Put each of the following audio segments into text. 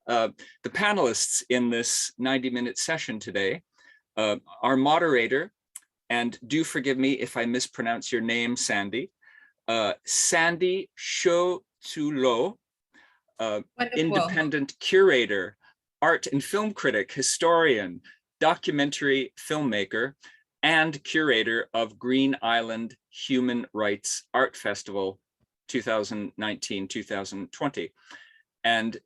the panelists in this 90-minute session today. Our moderator, and do forgive me if I mispronounce your name, Sandy, Sandy Cho-Tu-Lo, independent curator, art and film critic, historian, documentary filmmaker, and curator of Green Island Human Rights Art Festival 2019-2020. And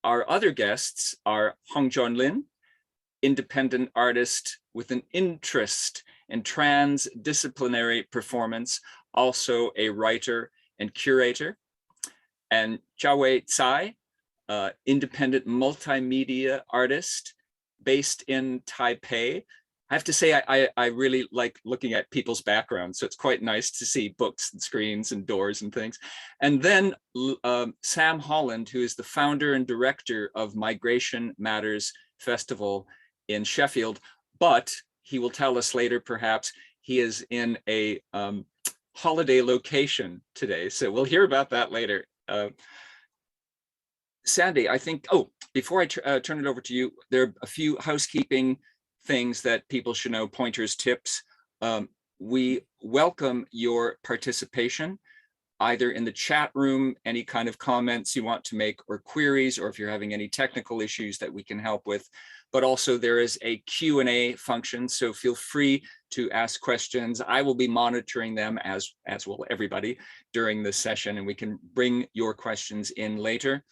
our other guests are Hong John Lin, independent artist with an interest in transdisciplinary performance, also a writer and curator, and Jiawei Tsai, independent multimedia artist based in Taipei. I have to say, I really like looking at people's backgrounds, so it's quite nice to see books and screens and doors and things. And then Sam Holland, who is the founder and director of Migration Matters Festival in Sheffield, but he will tell us later, perhaps, he is in a holiday location today, so we'll hear about that later. Sandy, I think, oh, before I turn it over to you, there are a few housekeeping things that people should know, pointers, tips. We welcome your participation, either in the chat room, any kind of comments you want to make or queries, or if you're having any technical issues that we can help with. But also there is a Q&A function, so feel free to ask questions. I will be monitoring them, as will everybody, during this session, and we can bring your questions in later.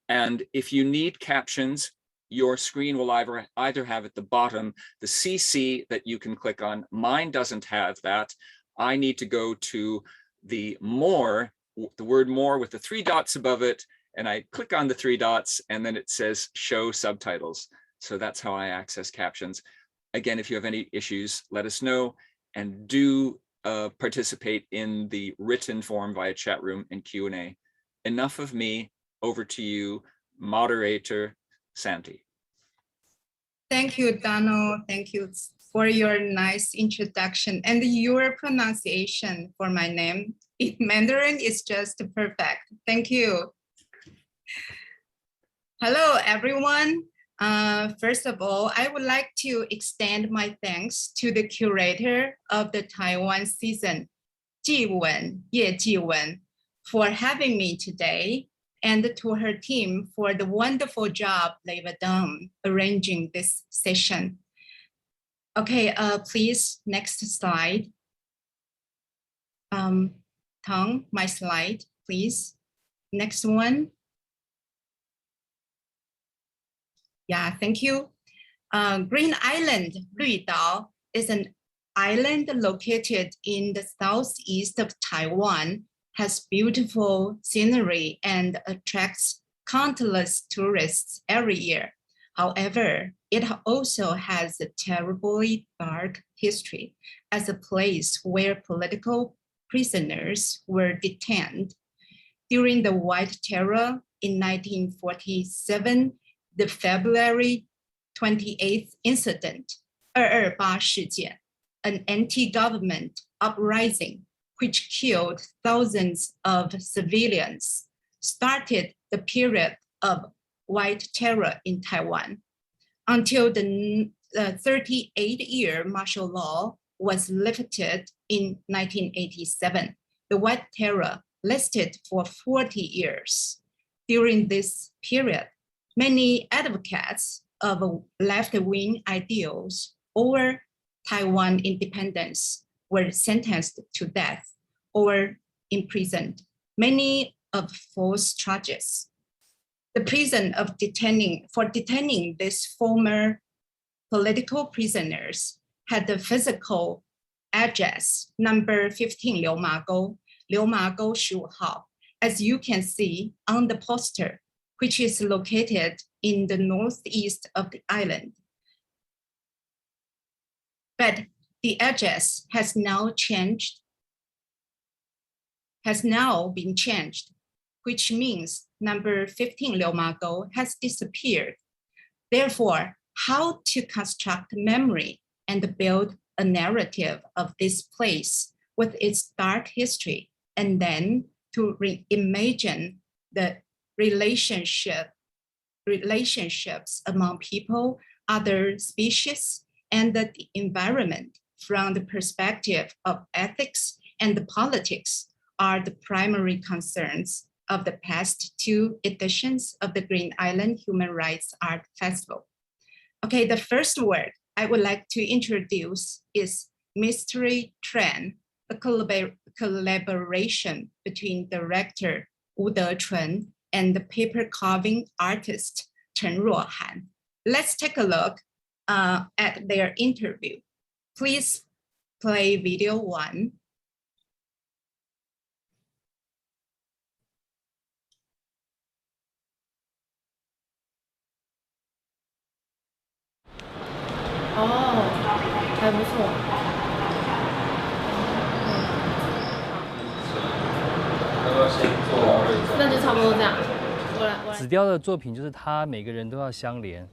And if you need captions, your screen will either have at the bottom the CC that you can click on. Mine doesn't have that. I need to go to the more, the word more with the 3 dots above it, and I click on the 3 dots, and then it says show subtitles. So that's how I access captions. Again, if you have any issues, let us know, and do participate in the written form via chat room and Q&A. Enough of me, over to you, moderator Sandy. Thank you, Donald. Thank you for your nice introduction and your pronunciation for my name. In Mandarin is just perfect. Thank you. Hello, everyone. First of all, I would like to extend my thanks to the curator of the Taiwan season, Ye Jiwen, for having me today, and to her team for the wonderful job they've done arranging this session. Okay, please, next slide. Tang, my slide, please. Next one. Yeah, thank you. Green Island, 绿岛, is an island located in the southeast of Taiwan, has beautiful scenery and attracts countless tourists every year. However, it also has a terribly dark history as a place where political prisoners were detained. During the White Terror in 1947, the February 28th incident, 228事件, an anti-government uprising which killed thousands of civilians, started the period of White Terror in Taiwan. Until the 38-year martial law was lifted in 1987, the White Terror lasted for 40 years. During this period, many advocates of left-wing ideals or Taiwan independence were sentenced to death or imprisoned, many of false charges. The prison of detaining these former political prisoners had the physical address number 15 流马沟15号, as you can see on the poster, which is located in the northeast of the island. But the address has now been changed, which means number 15 流马沟 has disappeared. Therefore, how to construct memory and build a narrative of this place with its dark history, and then to reimagine the relationship relationships among people, other species, and the environment from the perspective of ethics and politics are the primary concerns of the past 2 editions of the Green Island Human Rights Art Festival. Okay, the first word I would like to introduce is mystery trend, a collaboration between director Wu Dechun and the paper carving artist Chen Ruohan. Let's take a look at their interview. Please play video 1.哦，还不错。那就差不多这样。我来。纸雕的作品就是它每个人都要相连，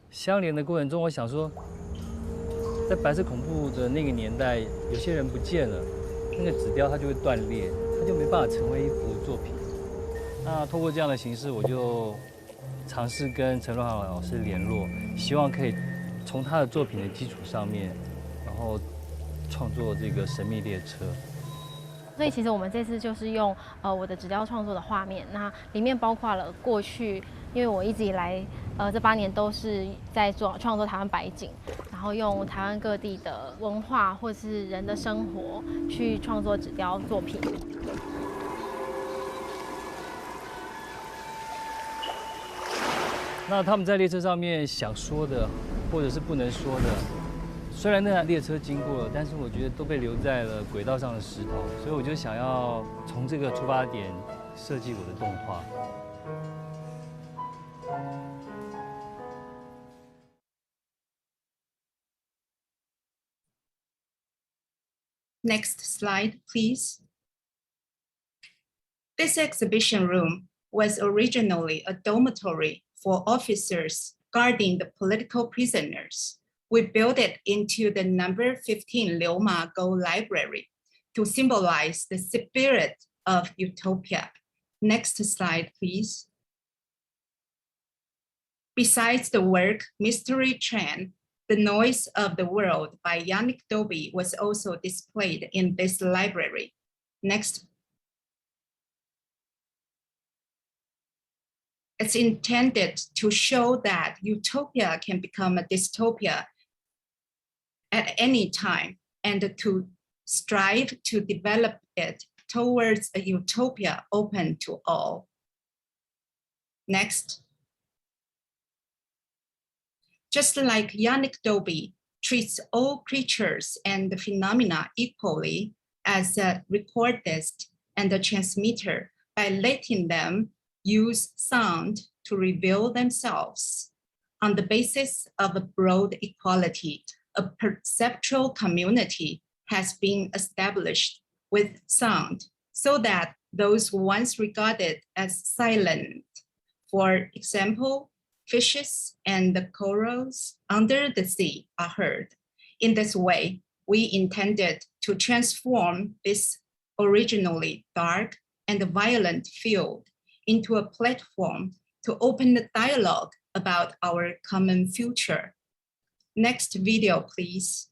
相连的过程中，我想说，在白色恐怖的那个年代，有些人不见了，那个纸雕它就会断裂，它就没办法成为一幅作品。那透过这样的形式，我就尝试跟陈若涵老师联络，希望可以从他的作品的基础上面，然后创作这个神秘列车。所以其实我们这次就是用我的纸雕创作的画面，那里面包括了过去，因为我一直以来这8年都是在创作台湾百景，然后用台湾各地的文化或是人的生活去创作纸雕作品。那他们在列车上面想说的，或者是不能说的，虽然那辆列车经过了，但是我觉得都被留在了轨道上的石头，所以我就想要从这个出发点设计我的动画。Next slide, please. This exhibition room was originally a dormitory for officers guarding the political prisoners. We built it into the number 15 Liu Ma Go Library to symbolize the spirit of utopia. Next slide, please. Besides the work Mystery Train, The Noise of the World by Yannick Dobie was also displayed in this library. Next. It's intended to show that utopia can become a dystopia at any time and to strive to develop it towards a utopia open to all. Next. Just like Yannick Dobie treats all creatures and phenomena equally as a recordist and a transmitter by letting them use sound to reveal themselves. On the basis of a broad equality, a perceptual community has been established with sound so that those once regarded as silent, for example, fishes and the corals under the sea, are heard. In this way, we intended to transform this originally dark and violent field into a platform to open the dialogue about our common future. Next video, please.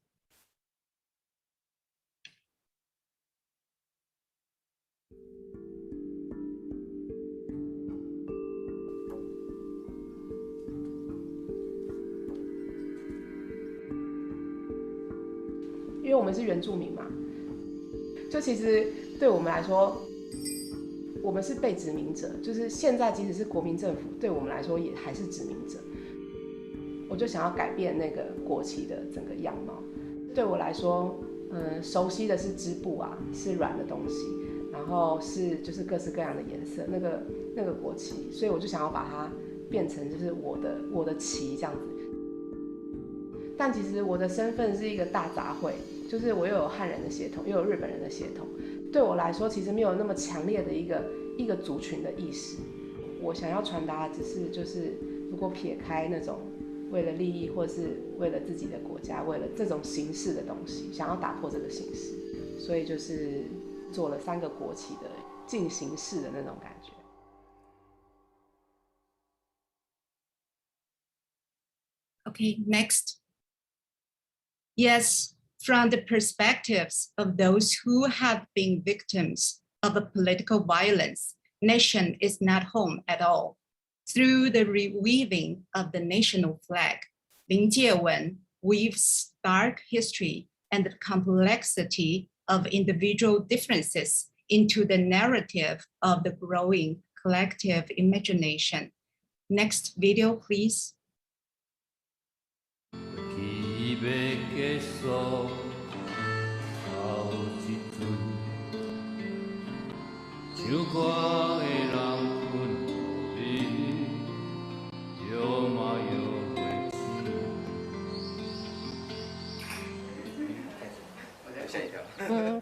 因为我们是原住民嘛，就其实对我们来说，我们是被殖民者，就是现在即使是国民政府，对我们来说也还是殖民者。我就想要改变那个国旗的整个样貌。对我来说，熟悉的是织布啊，是软的东西，然后是就是各式各样的颜色，那个国旗，所以我就想要把它变成就是我的旗这样子。但其实我的身份是一个大杂烩，就是我又有汉人的血统，又有日本人的血统。对我来说，其实没有那么强烈的一个族群的意识。我想要传达的只是就是如果撇开那种为了利益或是为了自己的国家，为了这种形式的东西，想要打破这个形式，所以就是做了3个国旗的进行式的那种感觉。Okay, next. Yes, from the perspectives of those who have been victims of a political violence, nation is not home at all. Through the reweaving of the national flag, Lin Jiewen weaves dark history and the complexity of individual differences into the narrative of the growing collective imagination. Next video, please.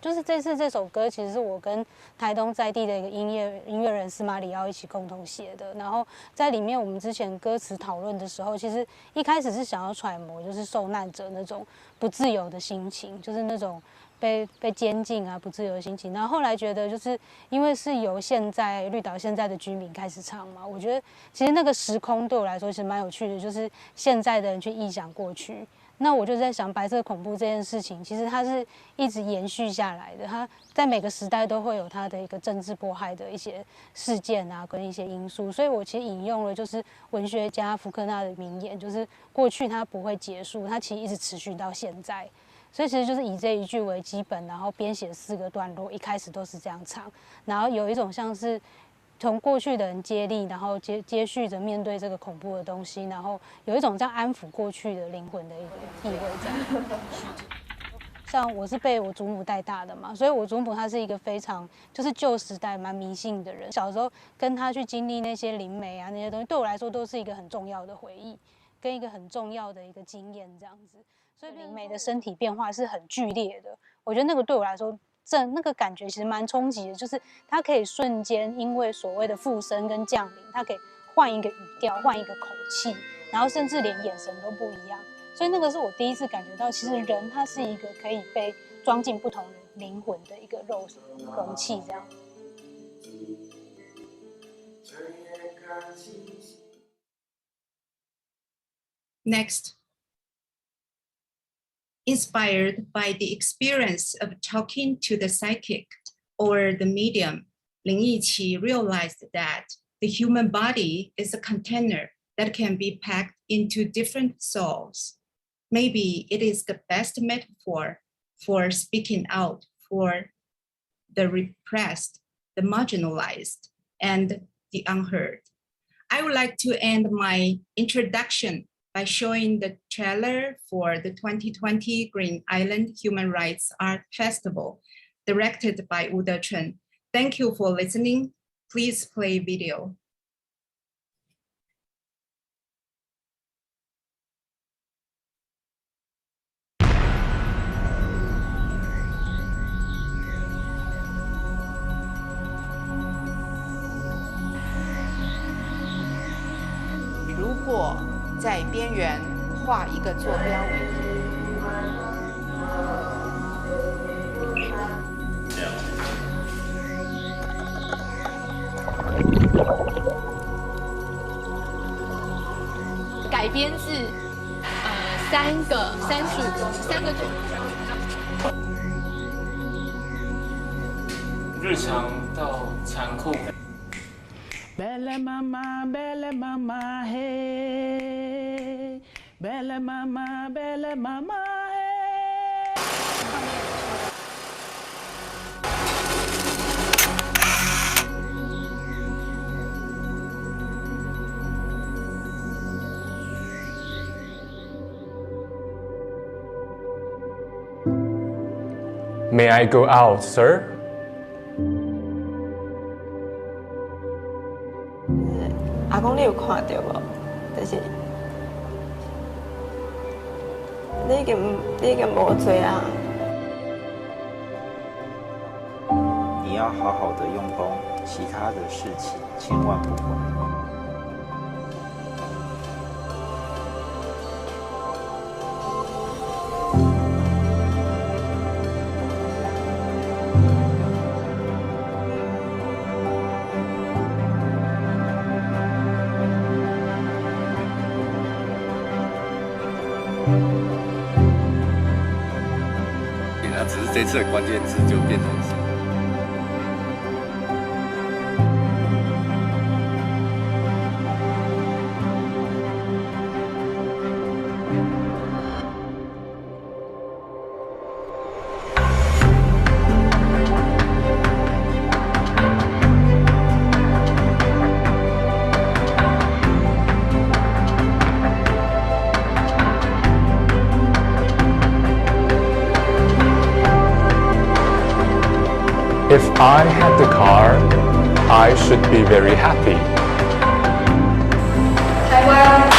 就是这次这首歌其实是我跟台东在地的一个音乐人司马里奥一起共同写的。然后在里面我们之前歌词讨论的时候，其实一开始是想要揣摩就是受难者那种不自由的心情，就是那种被监禁啊不自由的心情。然后后来觉得就是因为是由现在绿岛现在的居民开始唱嘛，我觉得其实那个时空对我来说其实蛮有趣的，就是现在的人去臆想过去。那我就在想，白色恐怖这件事情，其实它是一直延续下来的。它在每个时代都会有它的一个政治迫害的一些事件啊，跟一些因素。所以我其实引用了就是文学家福克纳的名言，就是过去它不会结束，它其实一直持续到现在。所以其实就是以这一句为基本，然后编写4个段落，一开始都是这样唱，然后有一种像是从过去的人接力，然后接续着面对这个恐怖的东西，然后有一种这样安抚过去的灵魂的一个意味在。像我是被我祖母带大的嘛，所以我祖母她是一个非常就是旧时代蛮迷信的人。小时候跟她去经历那些灵媒啊那些东西，对我来说都是一个很重要的回忆，跟一个很重要的一个经验这样子。所以灵媒的身体变化是很剧烈的，我觉得那个对我来说。那个感觉其实蛮冲击的，就是它可以瞬间因为所谓的附身跟降临，它可以换一个语调，换一个口气，然后甚至连眼神都不一样。所以那个是我第一次感觉到，其实人他是一个可以被装进不同的灵魂的一个容器这样。Next. Inspired by the experience of talking to the psychic or the medium, Lin Yiqi realized that the human body is a container that can be packed into different souls. Maybe it is the best metaphor for speaking out for the repressed, the marginalized, and the unheard. I would like to end my introduction by showing the trailer for the 2020 Green Island Human Rights Art Festival, directed by Wu Dechun. Thank you for listening. Please play video. 如果在边缘画一个坐标为例，改编自35个组。日常到残酷。Bella mama, bella mama, hey. Bella mama, bella mama, hey. May I go out, sir? 阿公，你有看到无？就是你已经无做啊。你要好好的用功，其他的事情千万不管。那只是这次的关键字就变成是。If I had the car, I should be very happy. Taiwan.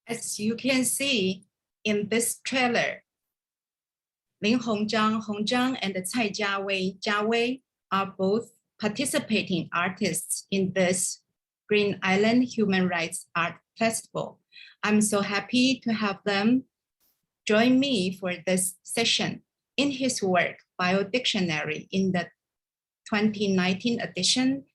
As you can see in this trailer, Lin Hongzhang, and Cai Jiawei are both participating artists in this Green Island Human Rights Art Festival. I'm so happy to have them join me for this session. In his work, Biodictionary, in the 2019 edition,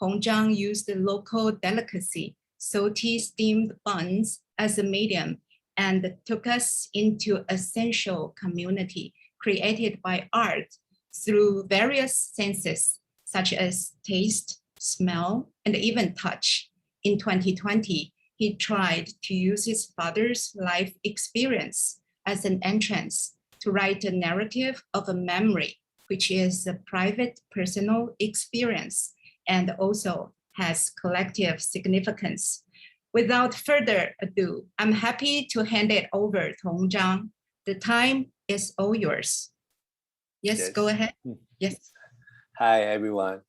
Hongzhang used the local delicacy, salty steamed buns, as a medium and took us into a sensual community created by art through various senses, such as taste, smell, and even touch. In 2020, he tried to use his father's life experience as an entrance to write a narrative of a memory, which is a private personal experience and also has collective significance. Without further ado, I'm happy to hand it over to Hongzhang. The time is all yours. Yes, go ahead. Yes. Hi, everyone.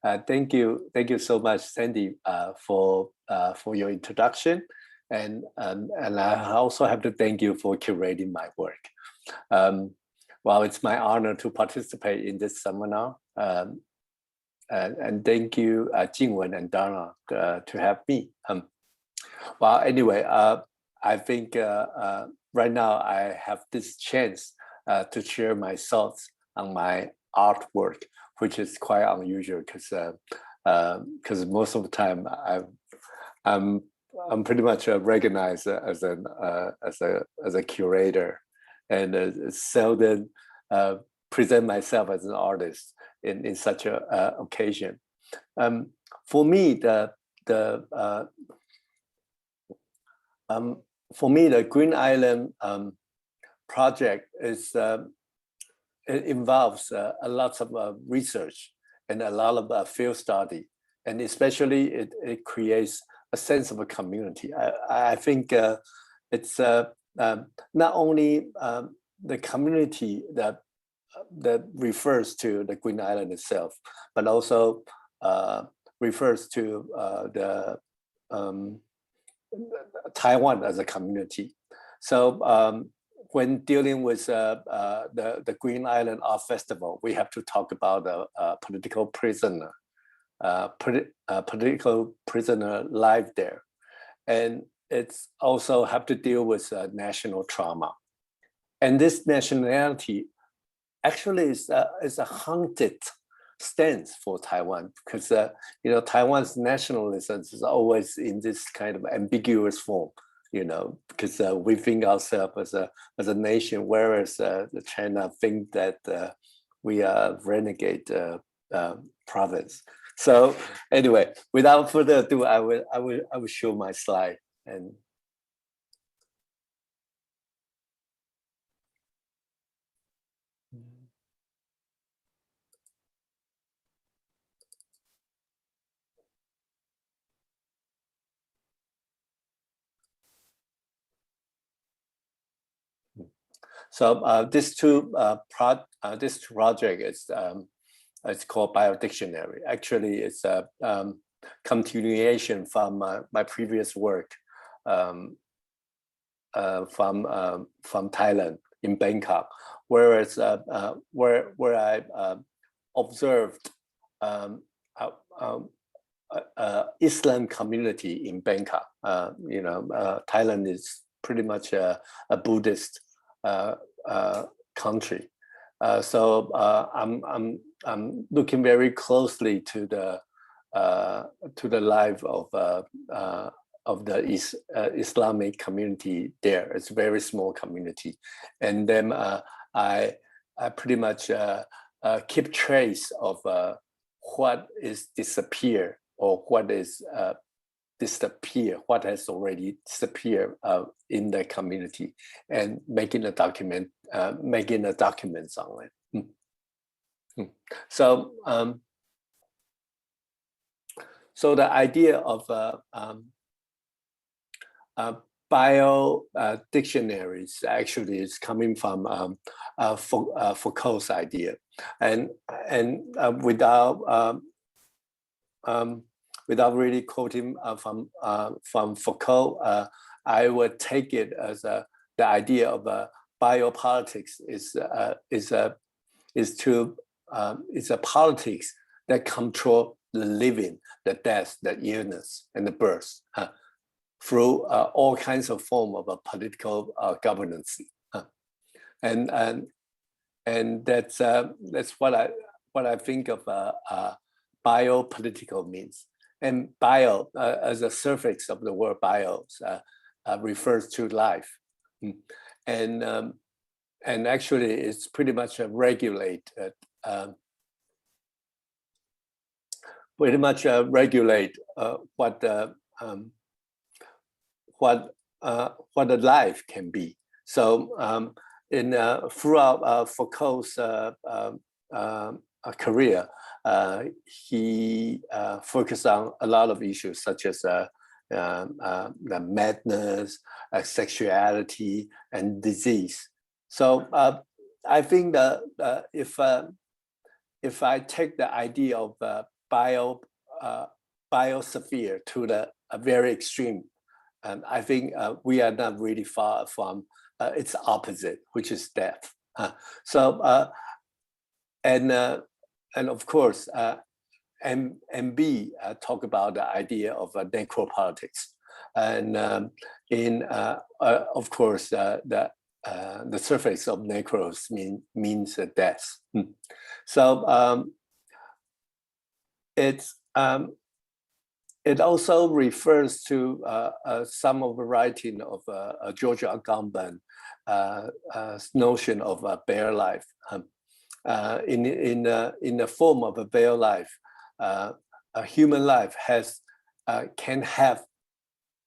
Thank you so much, Sandy, for your introduction, and I also have to thank you for curating my work. Well, it's my honor to participate in this seminar. And thank you, Jingwen and Dana, to have me. Well, anyway, I think right now I have this chance to share my thoughts on my artwork, which is quite unusual because most of the time I'm pretty much recognized as a curator, and seldom present myself as an artist in such a occasion. For me, the Green Island project is it involves a lot of research and a lot of field study, and especially it creates a sense of a community. I think it's not only the community that refers to the Green Island itself, but also refers to the Taiwan as a community. So when dealing with the Green Island Art Festival, we have to talk about a political prisoner, political prisoner life there, and it's also have to deal with national trauma. and this nationality actually is a haunted stance for Taiwan, because you know, Taiwan's nationalism is always in this kind of ambiguous form, you know, because we think ourselves as a nation, whereas China think that we are renegade province. So anyway, without further ado, I will show my slide. And so this project is it's called Biodictionary. Actually, it's a continuation from my previous work from Thailand in Bangkok, whereas where I observed Islam community in Bangkok. You know, Thailand is pretty much a Buddhist country. So I'm looking very closely to the life of the Islamic community there. It's a very small community, and then I pretty much keep trace of what is disappear or what is disappear, what has already disappeared in the community, and making a documents on it. So so the idea of bio dictionaries actually is coming from Foucault's idea, and without really quoting from Foucault, I would take it as the idea of biopolitics is a politics that control the living, the death, the illness, and the birth through all kinds of form of a political governance, and that's what I think of biopolitical means. And bio, as a suffix of the word bios, refers to life, and actually it's pretty much regulate what a life can be. So throughout Foucault's career, he focused on a lot of issues such as the madness, sexuality, and disease. So I think that if I take the idea of biosphere to the very extreme, I think we are not really far from its opposite, which is death. So and of course, MB talk about the idea of necropolitics, and of course the surface of necros means death. So it also refers to some of the writing of George Agamben notion of bare life. In the form of a bare life, a human life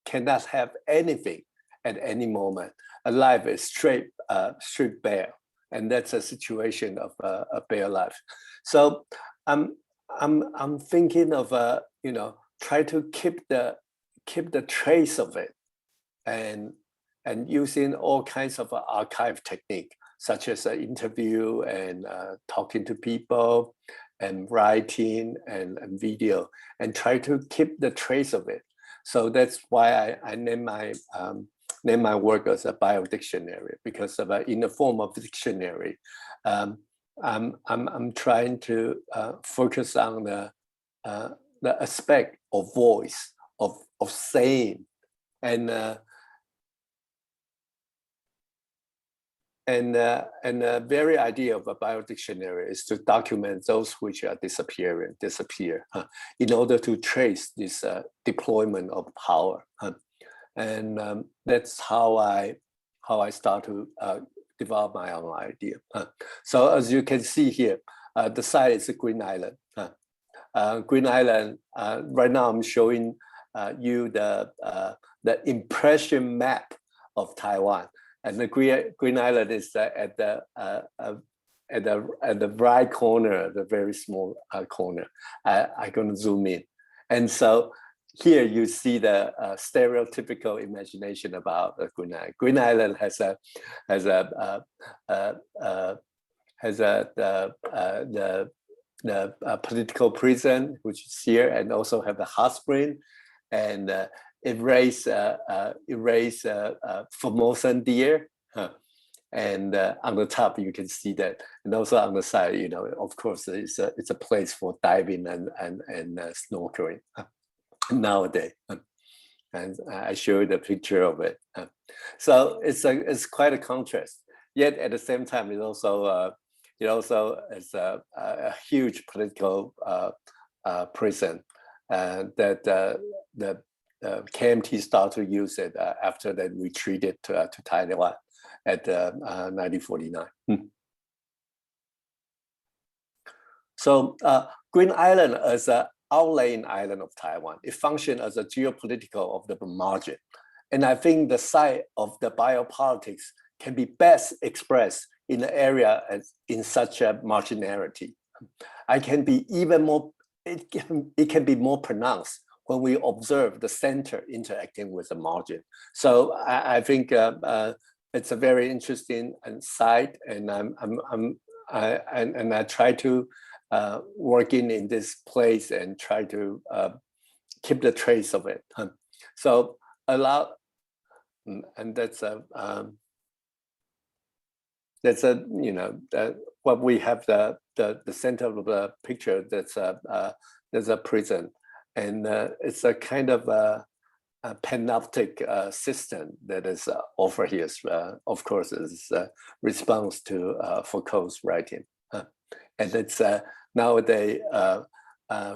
cannot have anything at any moment. A life is straight bare, and that's a situation of a bare life. So I'm thinking of try to keep the trace of it, and using all kinds of archive technique, such as an interview and talking to people, and writing and video, and try to keep the trace of it. So that's why I name my work as a biodictionary, because of in the form of dictionary, I'm trying to focus on the aspect of voice, of saying, and the very idea of a biodictionary is to document those which are disappear, in order to trace this deployment of power. And that's how I start to develop my own idea. So as you can see here, the site is a Green Island. Green Island. Right now, I'm showing you the impression map of Taiwan, and the Green Island is at the right corner, the very small corner. I'm going to zoom in, and so here you see the stereotypical imagination about Green Island. Green Island has the political prison, which is here, and also have the hot spring, and it raised Formosan deer, and on the top you can see that, and also on the side, you know, of course, it's a place for diving and snorkeling nowadays. And I showed a picture of it. So it's quite a contrast. Yet at the same time, it also is a huge political prison that the KMT started to use it after they retreated to Taiwan at 1949. So Green Island as an outlying island of Taiwan, it functioned as a geopolitical of the margin. And I think the side of the biopolitics can be best expressed in an area in such a marginality. It can be more pronounced when we observe the center interacting with the margin. So I think it's a very interesting site, and I try to working in this place and try to keep the trace of it. So a lot, and that's a what we have the center of the picture. There's a prison, and it's a kind of a panoptic system that is offered here. Of course, is a response to Foucault's writing, and it's nowadays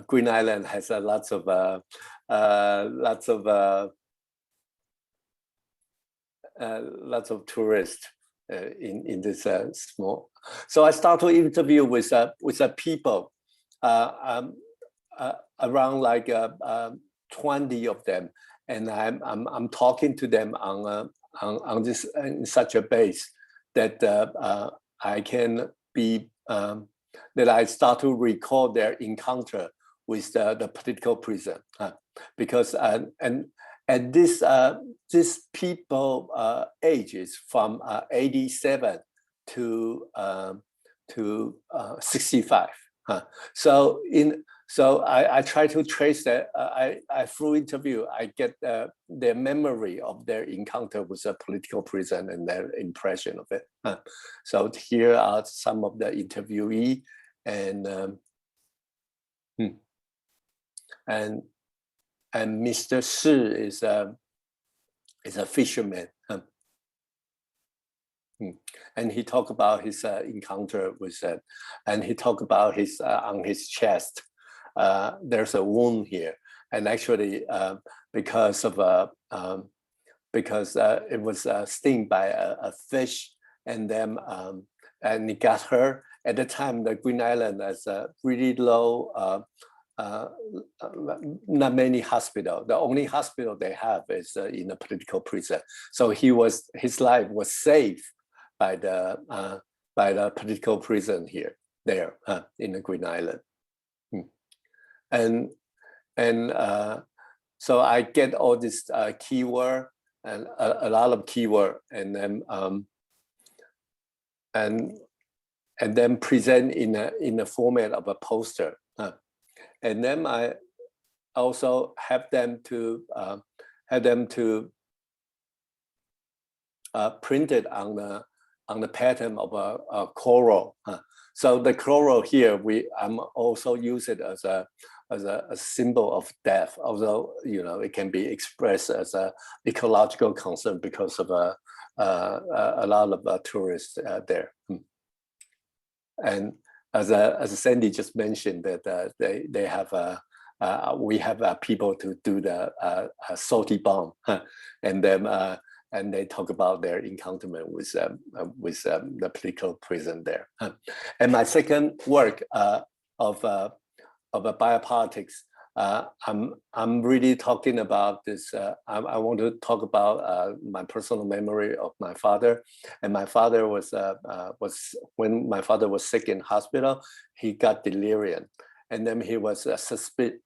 Green Island has lots of tourists in this small. So I start to interview with people around like 20 of them, and I'm talking to them on this in such a base that I can be that I start to recall their encounter with the political prison, because and this people ages from 87 to 65. So I try to trace that. I through interview I get their memory of their encounter with a political prison and their impression of it. So here are some of the interviewee, and Mr. Shi is a fisherman, and he talked about his encounter with that, and he talked about his on his chest. There's a wound here, and actually because it was stung by a fish, and then and it got hurt. At the time, the Green Island has a really low. Not many hospitals. The only hospital they have is in a political prison. So his life was saved by the political prison there in the Green Island. And so I get all this keyword and a lot of keyword, and then present in the format of a poster. And then I also have them to print it on the pattern of a coral. So the coral here, I'm also use it as a symbol of death. Although it can be expressed as a ecological concern because of a lot of tourists there. And as Sandy just mentioned, that they have we have people to do the salty bomb, and then and they talk about their encounterment with the political prison there. And my second work of biopolitics, I'm really talking about this. I want to talk about my personal memory of my father. And my father was when my father was sick in hospital, he got delirium, and then he was suspect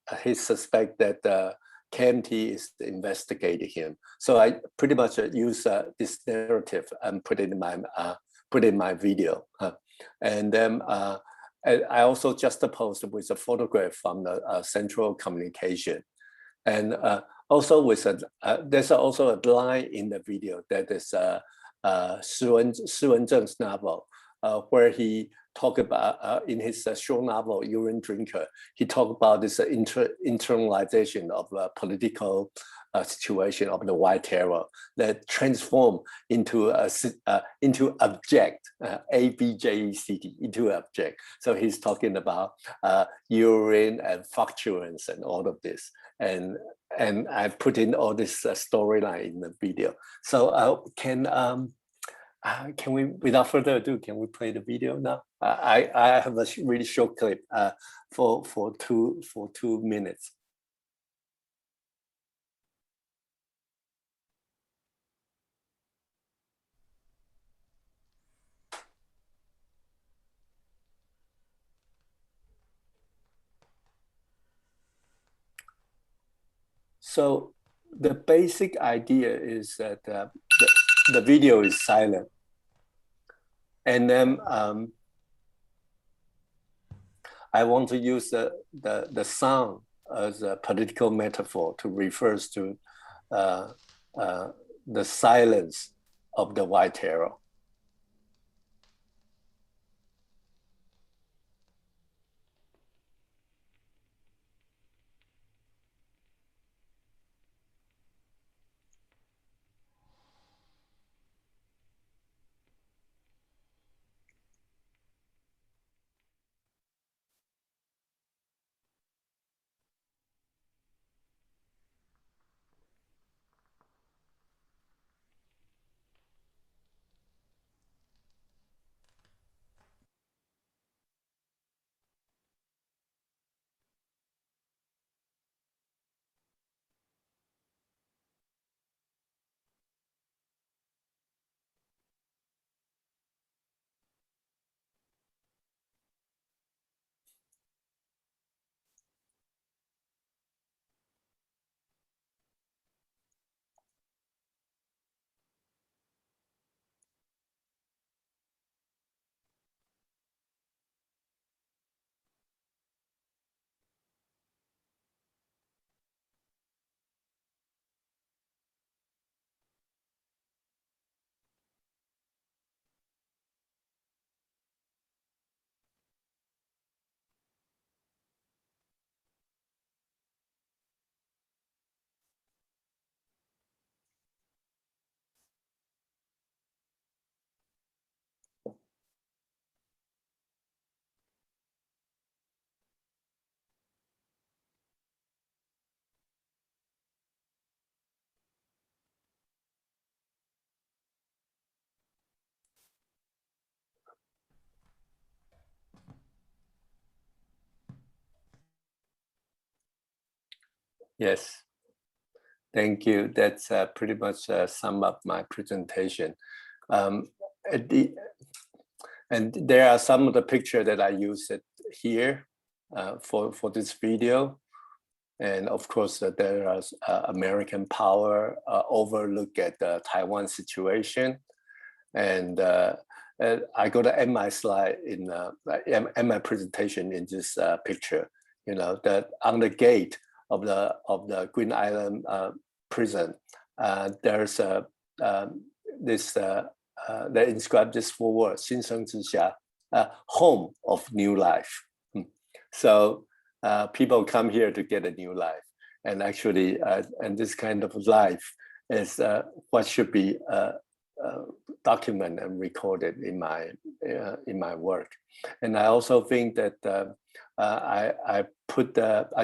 that KMT is investigating him. So I pretty much use this narrative and put it in my video. And then I also juxtaposed with a photograph from the central communication. And also with there's also a line in the video that is Shi Wenzheng's novel, where he talk about in his short novel Urine Drinker, he talked about this internalization of political situation of the White Terror that transform into object, ABJECT, into object. So he's talking about urine and fluctuance and all of this, and I've put in all this storyline in the video. So can we, without further ado, can we play the video now? I have a really short clip for 2 minutes. So the basic idea is that the video is silent. And then I want to use the sound as a political metaphor to refer to the silence of the White Terror. Yes, thank you. That's pretty much sum up my presentation. And there are some of the picture that I used here for this video. And of course, there is American power overlook at the Taiwan situation. And I go to end my slide end my presentation in this picture. You know, that on the gate of the Green Island prison, there's they inscribed this 4 words: 新生之家, home of new life. So people come here to get a new life, and actually, and this kind of life is what should be document and record it in my work. And I also think that I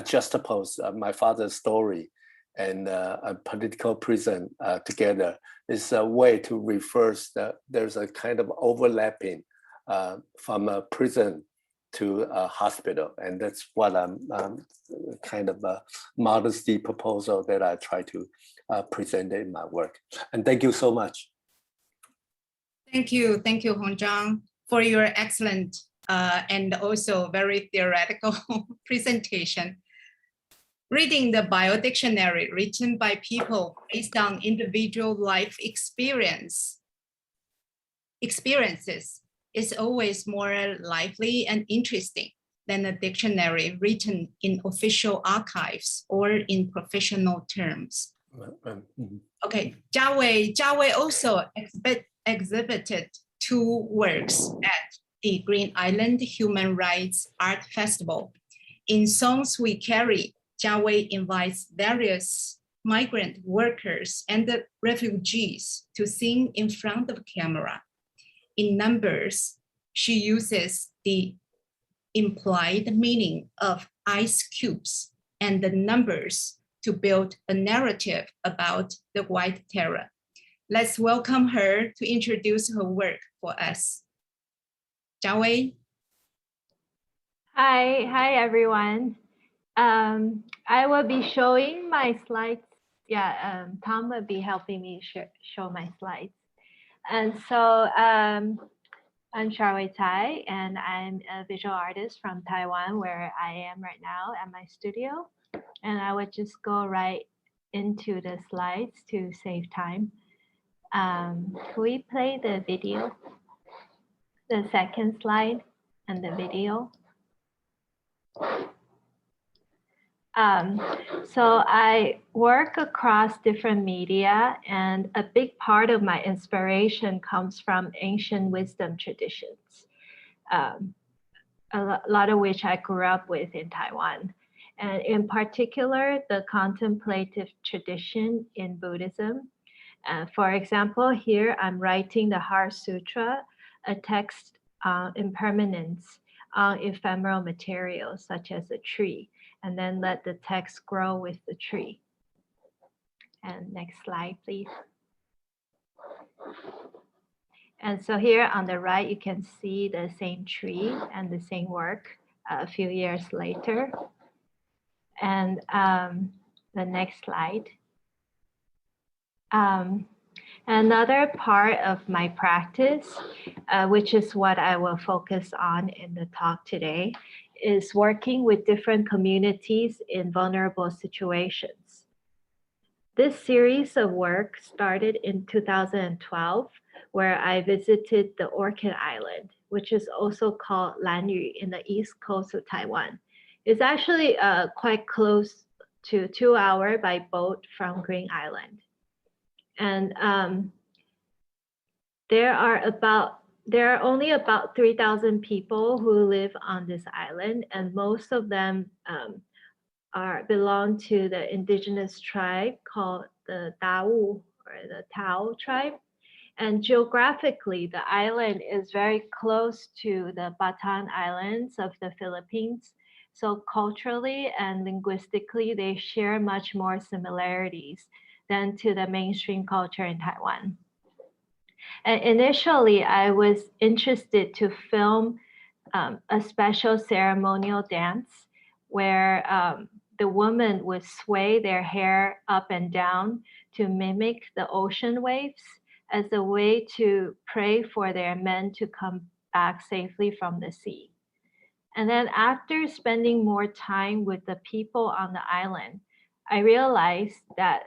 juxtapose my father's story and a political prison together. Is a way to reverse there's a kind of overlapping from a prison to a hospital, and that's what I'm kind of a modesty proposal that I try to present in my work. And thank you so much. Thank you, Hong Zhang, for your excellent and also very theoretical presentation. Reading the biodictionary written by people based on individual life experiences is always more lively and interesting than a dictionary written in official archives or in professional terms. Okay, Jia Wei also exhibited 2 works at the Green Island Human Rights Art Festival. In Songs We Carry, Jia Wei invites various migrant workers and the refugees to sing in front of camera. In Numbers, she uses the implied meaning of ice cubes and the numbers to build a narrative about the White Terror. Let's welcome her to introduce her work for us. Jia Wei. Hi everyone. I will be showing my slides. Yeah, Tom will be helping me show my slides. And so I'm Wei Tai, and I'm a visual artist from Taiwan, where I am right now at my studio. And I would just go right into the slides to save time. Can we play the video? The second slide and the video. So I work across different media, and a big part of my inspiration comes from ancient wisdom traditions, a lot of which I grew up with in Taiwan. And in particular, the contemplative tradition in Buddhism. For example, here I'm writing the Heart Sutra, a text on impermanence, on ephemeral materials such as a tree, and then let the text grow with the tree. And next slide, please. And so here on the right, you can see the same tree and the same work a few years later. And the next slide. Another part of my practice, which is what I will focus on in the talk today, is working with different communities in vulnerable situations. This series of work started in 2012, where I visited the Orchid Island, which is also called Lanyu in the east coast of Taiwan. It's actually quite close to 2 hours by boat from Green Island. And there are only about 3,000 people who live on this island, and most of them belong to the indigenous tribe called the Dawu, or the Tao tribe. And geographically, the island is very close to the Bataan Islands of the Philippines. So culturally and linguistically, they share much more similarities than to the mainstream culture in Taiwan. And initially, I was interested to film a special ceremonial dance where the women would sway their hair up and down to mimic the ocean waves as a way to pray for their men to come back safely from the sea. And then after spending more time with the people on the island, I realized that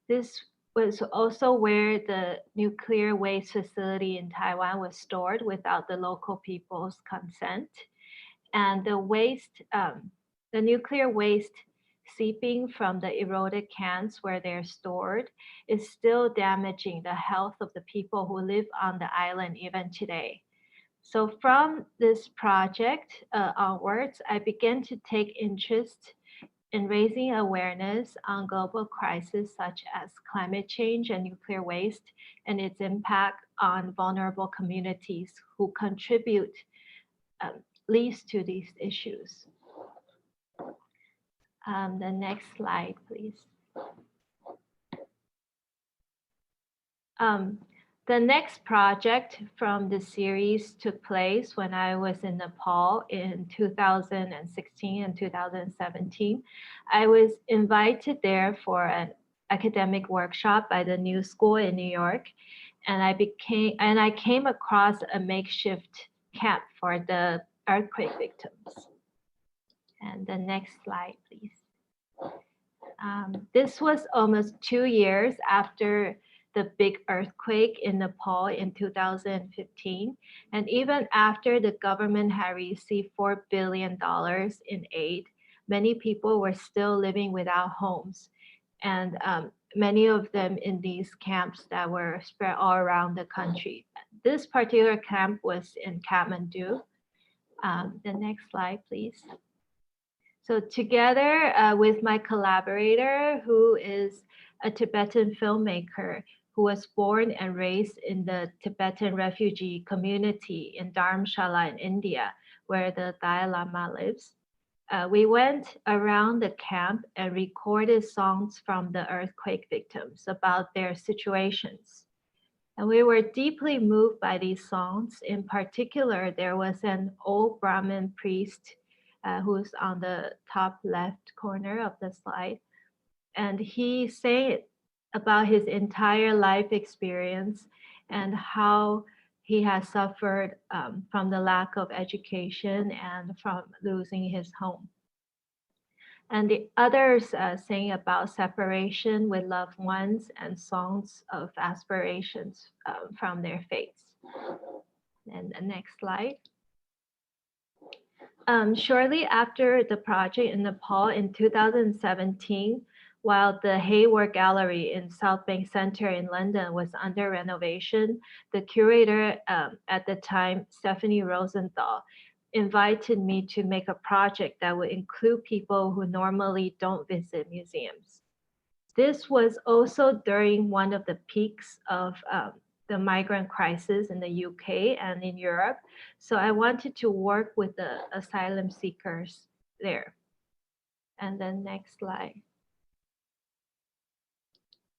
this was also where the nuclear waste facility in Taiwan was stored without the local people's consent. And the waste, the nuclear waste seeping from the eroded cans where they're stored is still damaging the health of the people who live on the island even today. So from this project onwards, I began to take interest in raising awareness on global crises such as climate change and nuclear waste and its impact on vulnerable communities who contribute least to these issues. The next slide, please. The next project from the series took place when I was in Nepal in 2016 and 2017. I was invited there for an academic workshop by the New School in New York, and I came across a makeshift camp for the earthquake victims. And the next slide, please. This was almost 2 years after the big earthquake in Nepal in 2015. And even after the government had received $4 billion in aid, many people were still living without homes. And many of them in these camps that were spread all around the country. This particular camp was in Kathmandu. The next slide, please. So together with my collaborator, who is a Tibetan filmmaker who was born and raised in the Tibetan refugee community in Dharamshala in India, where the Dalai Lama lives, we went around the camp and recorded songs from the earthquake victims about their situations. And we were deeply moved by these songs. In particular, there was an old Brahmin priest who's on the top left corner of the slide. And he sang about his entire life experience and how he has suffered from the lack of education and from losing his home. And the others sang about separation with loved ones and songs of aspirations from their faiths. And the next slide. Shortly after the project in Nepal in 2017, while the Hayward Gallery in South Bank Centre in London was under renovation, the curator at the time, Stephanie Rosenthal, invited me to make a project that would include people who normally don't visit museums. This was also during one of the peaks of the migrant crisis in the UK and in Europe. So I wanted to work with the asylum seekers there. And then next slide.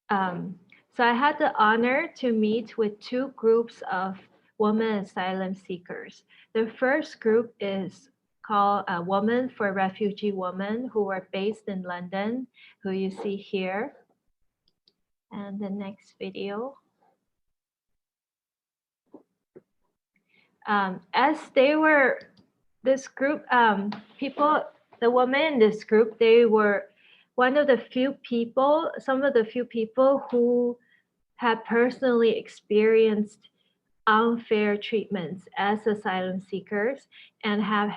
So I had the honor to meet with 2 groups of women asylum seekers. The first group is called Women for Refugee Women, who were based in London, who you see here. And the next video. As they were, this group, the women in this group, they were one of the few people, some of the few people who had personally experienced unfair treatments as asylum seekers and have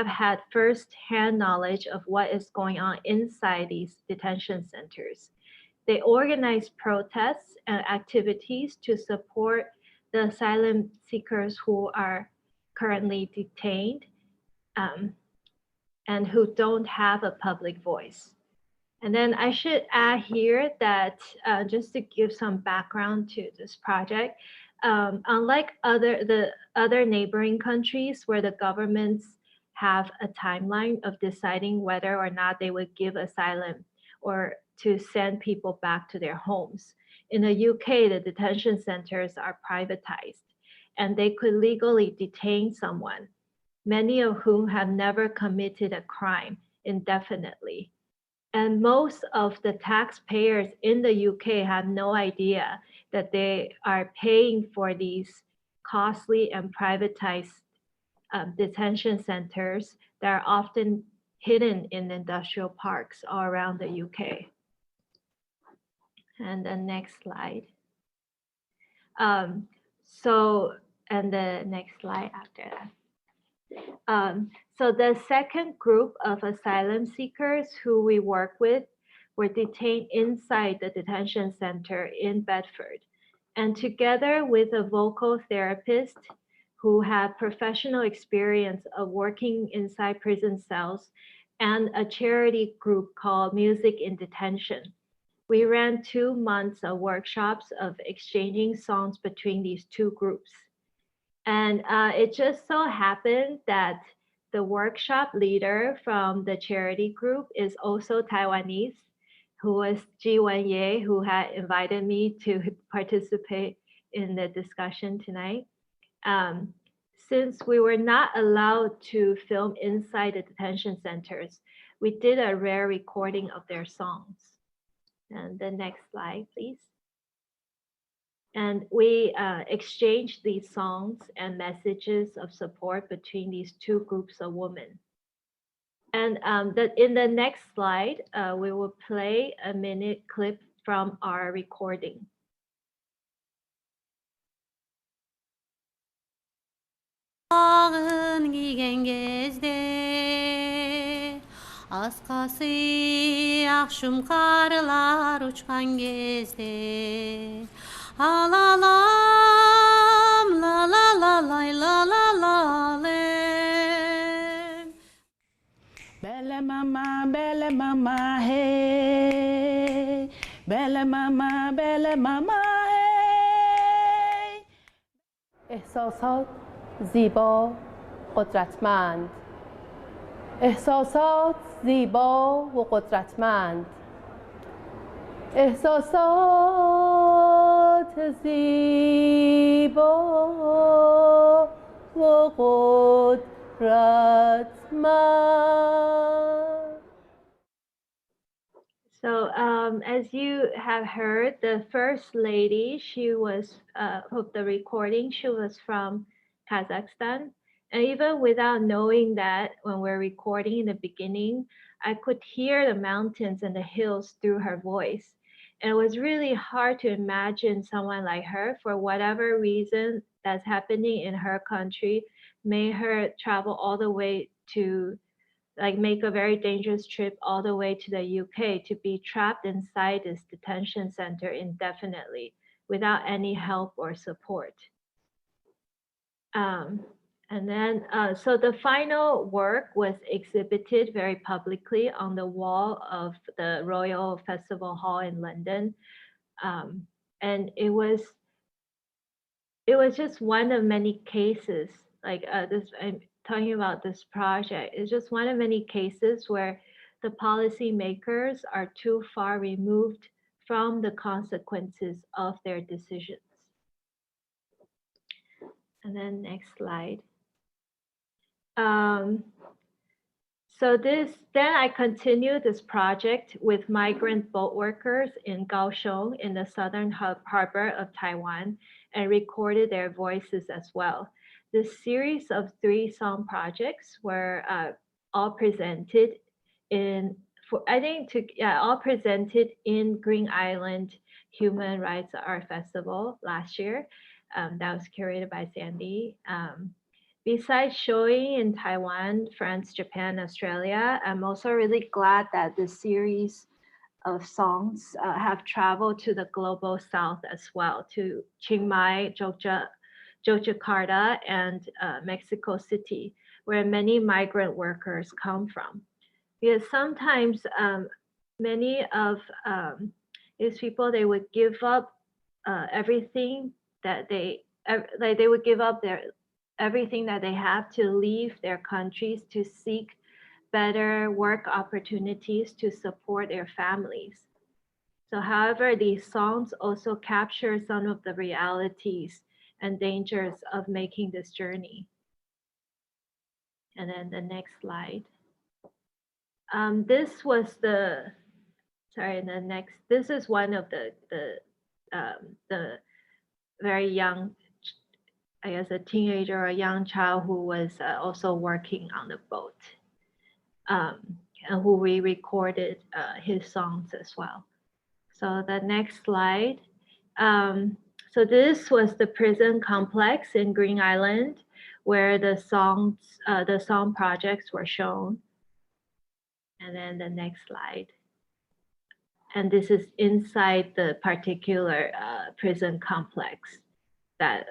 had first-hand knowledge of what is going on inside these detention centers. They organize protests and activities to support the asylum seekers who are currently detained and who don't have a public voice. And then I should add here that just to give some background to this project, unlike the other neighboring countries where the governments have a timeline of deciding whether or not they would give asylum or to send people back to their homes. In the UK, the detention centers are privatized and they could legally detain someone, many of whom have never committed a crime indefinitely. And most of the taxpayers in the UK have no idea that they are paying for these costly and privatized detention centers that are often hidden in industrial parks all around the UK. And the next slide. And the next slide after that. So the second group of asylum seekers who we work with were detained inside the detention center in Bedford. And together with a vocal therapist who had professional experience of working inside prison cells, and a charity group called Music in Detention. We ran 2 months of workshops of exchanging songs between these two groups. And it just so happened that the workshop leader from the charity group is also Taiwanese, who was Ji Wenye, who had invited me to participate in the discussion tonight. Since we were not allowed to film inside the detention centers, we did a rare recording of their songs. And the next slide, please. And we exchanged these songs and messages of support between these two groups of women. And in the next slide, we will play a minute clip from our recording. Askası akşam karlar uçkan gezde Alalam la la la lay la la la lem Bella mama hey Bella mama hey احساسات زیبا قدرتمند احساسات زیبا و قدرتمند احساسات زیبا و قدرتمند. So as you have heard, the first lady, she was of the recording, she was from Kazakhstan. And even without knowing that, when we're recording in the beginning, I could hear the mountains and the hills through her voice. And it was really hard to imagine someone like her, for whatever reason that's happening in her country, made her travel all the way to, like, make a very dangerous trip all the way to the UK to be trapped inside this detention center indefinitely without any help or support. And then, so the final work was exhibited very publicly on the wall of the Royal Festival Hall in London. And it was just one of many cases, like this, I'm talking about this project. It's just one of many cases where the policymakers are too far removed from the consequences of their decisions. And then next slide. So then I continued this project with migrant boat workers in Kaohsiung in the southern harbor of Taiwan and recorded their voices as well. This series of 3 song projects were all presented in, all presented in Green Island Human Rights Art Festival last year. That was curated by Sandy. Besides showing in Taiwan, France, Japan, Australia, I'm also really glad that this series of songs have traveled to the global south as well, to Chiang Mai, Jakarta, and Mexico City, where many migrant workers come from. Because sometimes many of these people, they would give up everything that they would give up everything that they have to leave their countries to seek better work opportunities to support their families. So however, these songs also capture some of the realities and dangers of making this journey. And then the next slide. This was this is one of the very young, I guess a teenager or a young child who was also working on the boat, and who we recorded his songs as well. So the next slide. So this was the prison complex in Green Island where the song projects were shown. And then the next slide. And this is inside the particular prison complex that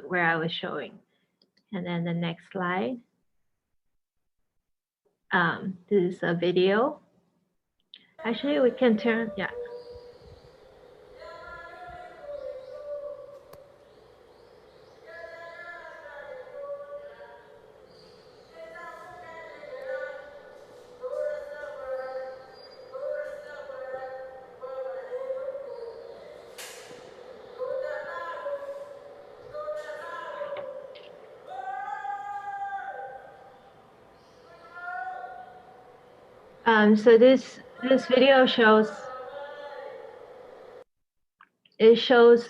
where I was showing. And then the next slide. This is a video. Actually, we can turn, yeah. So this video shows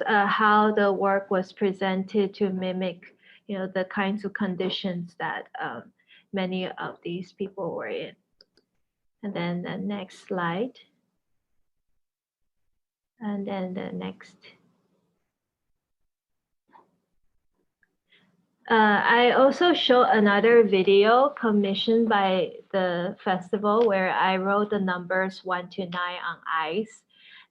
how the work was presented to mimic, the kinds of conditions that many of these people were in. And then the next slide, and then the next. I also show another video commissioned by the festival where I wrote the numbers 1 to 9 on ice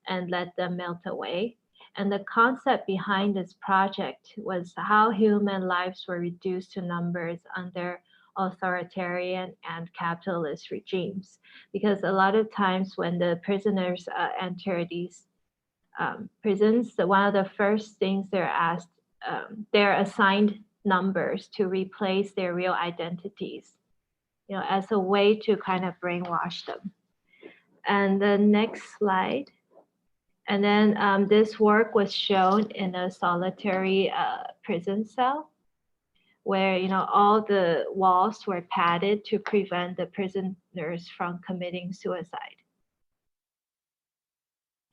and let them melt away. And the concept behind this project was how human lives were reduced to numbers under authoritarian and capitalist regimes. Because a lot of times when the prisoners enter these prisons, one of the first things they're asked, they're assigned numbers to replace their real identities, as a way to kind of brainwash them. And the next slide. And then this work was shown in a solitary prison cell where, all the walls were padded to prevent the prisoners from committing suicide.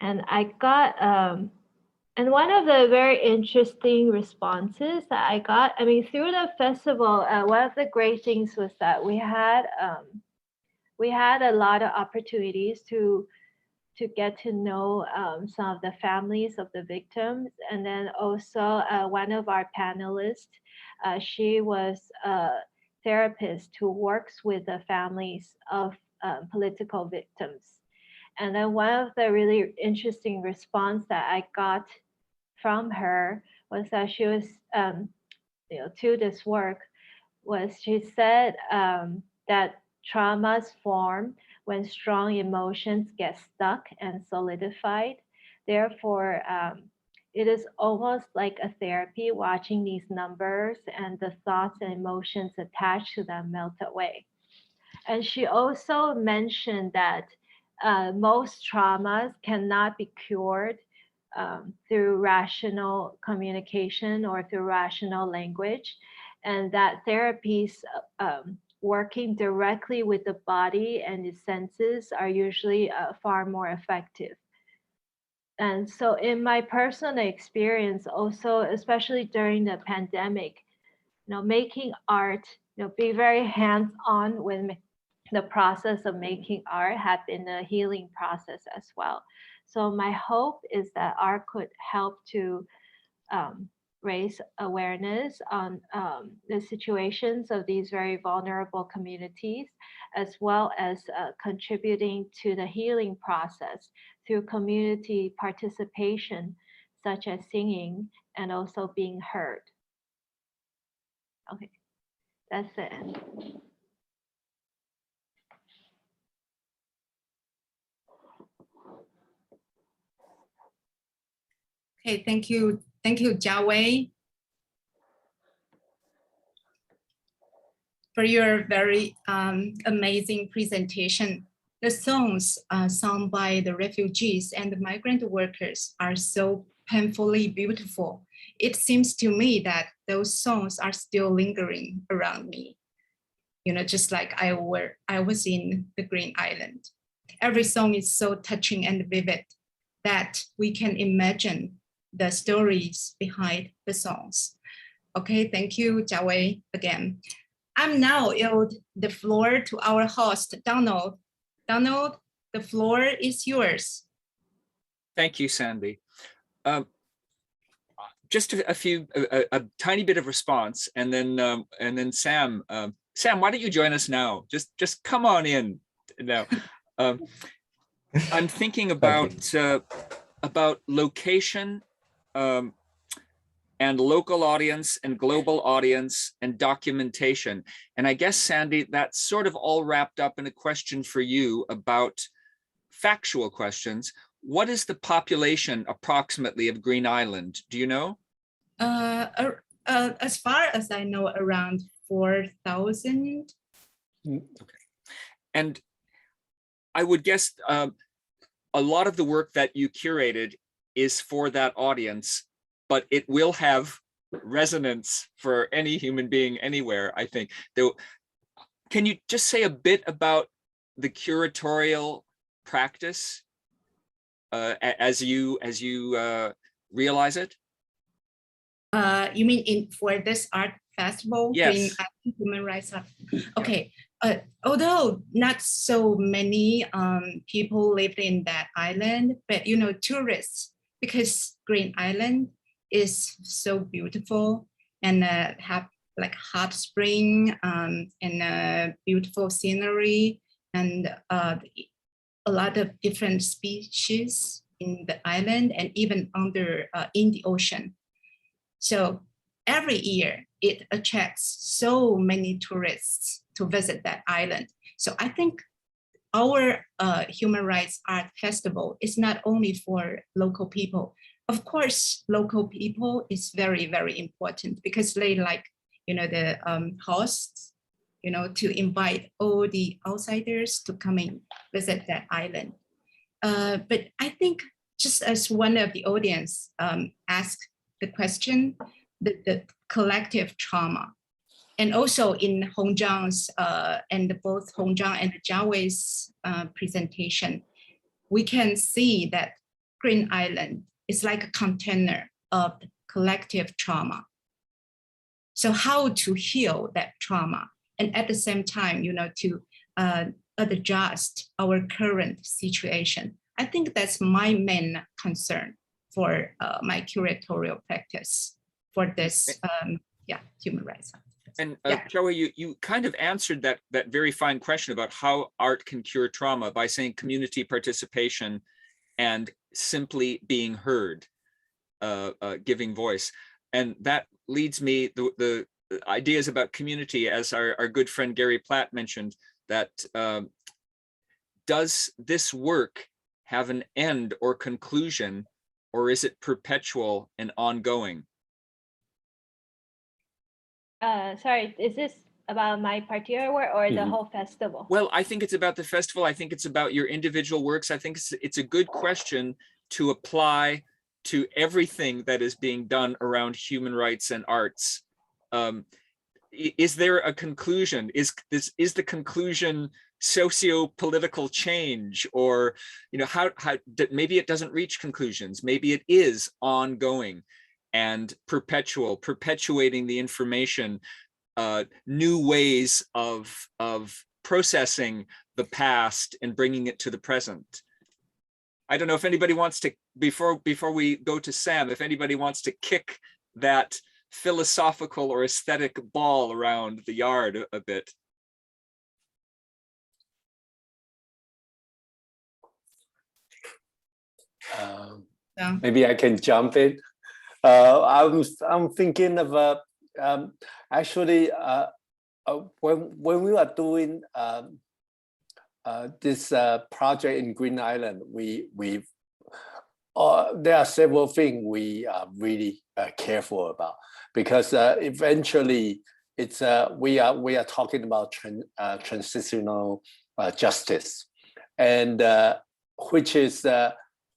And I got, and one of the very interesting responses that I got, through the festival, one of the great things was that we had a lot of opportunities to get to know some of the families of the victims. And then also one of our panelists, she was a therapist who works with the families of political victims. And then one of the really interesting response that I got from her was that she was, to this work, was she said that traumas form when strong emotions get stuck and solidified. Therefore, it is almost like a therapy watching these numbers and the thoughts and emotions attached to them melt away. And she also mentioned that most traumas cannot be cured through rational communication or through rational language, and that therapies working directly with the body and its senses are usually far more effective. And so in my personal experience also, especially during the pandemic, making art, be very hands-on with the process of making art had been a healing process as well. So my hope is that art could help to raise awareness on the situations of these very vulnerable communities, as well as contributing to the healing process through community participation, such as singing and also being heard. Okay, that's it. Okay, thank you, Jia Wei, for your very amazing presentation. The songs sung by the refugees and the migrant workers are so painfully beautiful. It seems to me that those songs are still lingering around me. Just like I was in the Green Island. Every song is so touching and vivid that we can imagine the stories behind the songs. Okay, thank you, Jia Wei, again. I'm now yield the floor to our host, Donald. Donald, the floor is yours. Thank you, Sandy. Just a tiny bit of response, and then Sam. Sam, why don't you join us now? Just come on in now. I'm thinking about location and local audience and global audience and documentation. And I guess, Sandy, that's sort of all wrapped up in a question for you about factual questions. What is the population approximately of Green Island? Do you know? As far as I know, around 4,000. Okay. And I would guess a lot of the work that you curated is for that audience, but it will have resonance for any human being anywhere, I think. Though, can you just say a bit about the curatorial practice as you realize it? You mean for this art festival? Yes. Green Island Human Rights Art. Okay. Although not so many people lived in that island, but tourists, because Green Island is so beautiful and have like hot spring and beautiful scenery and a lot of different species in the island and even in the ocean. So every year it attracts so many tourists to visit that island. So I think our Human Rights Art Festival is not only for local people. Of course, local people is very, very important because they like, the hosts, to invite all the outsiders to come and visit that island. But I think just as one of the audience asked the question, the collective trauma. And also in Hong Zhang's and both Hong Zhang and Jia Wei's presentation, we can see that Green Island is like a container of collective trauma. So how to heal that trauma and at the same time, to adjust our current situation. I think that's my main concern for my curatorial practice for this, human rights. And Joey, you kind of answered that very fine question about how art can cure trauma by saying community participation and simply being heard, giving voice. And that leads me, the ideas about community, as our good friend Gary Platt mentioned, that does this work have an end or conclusion, or is it perpetual and ongoing? Sorry, is this about my particular work or the whole festival? Well, I think it's about the festival. I think it's about your individual works. I think it's a good question to apply to everything that is being done around human rights and arts. Is there a conclusion? Is the conclusion socio-political change, or how maybe it doesn't reach conclusions, maybe it is ongoing and perpetuating the information, new ways of processing the past and bringing it to the present. I don't know if anybody wants to, before we go to Sam, if anybody wants to kick that philosophical or aesthetic ball around the yard a bit. Maybe I can jump in. I'm thinking of actually when we are doing this project in Green Island, there are several things we are really careful about, because eventually it's we are talking about transitional justice, and which is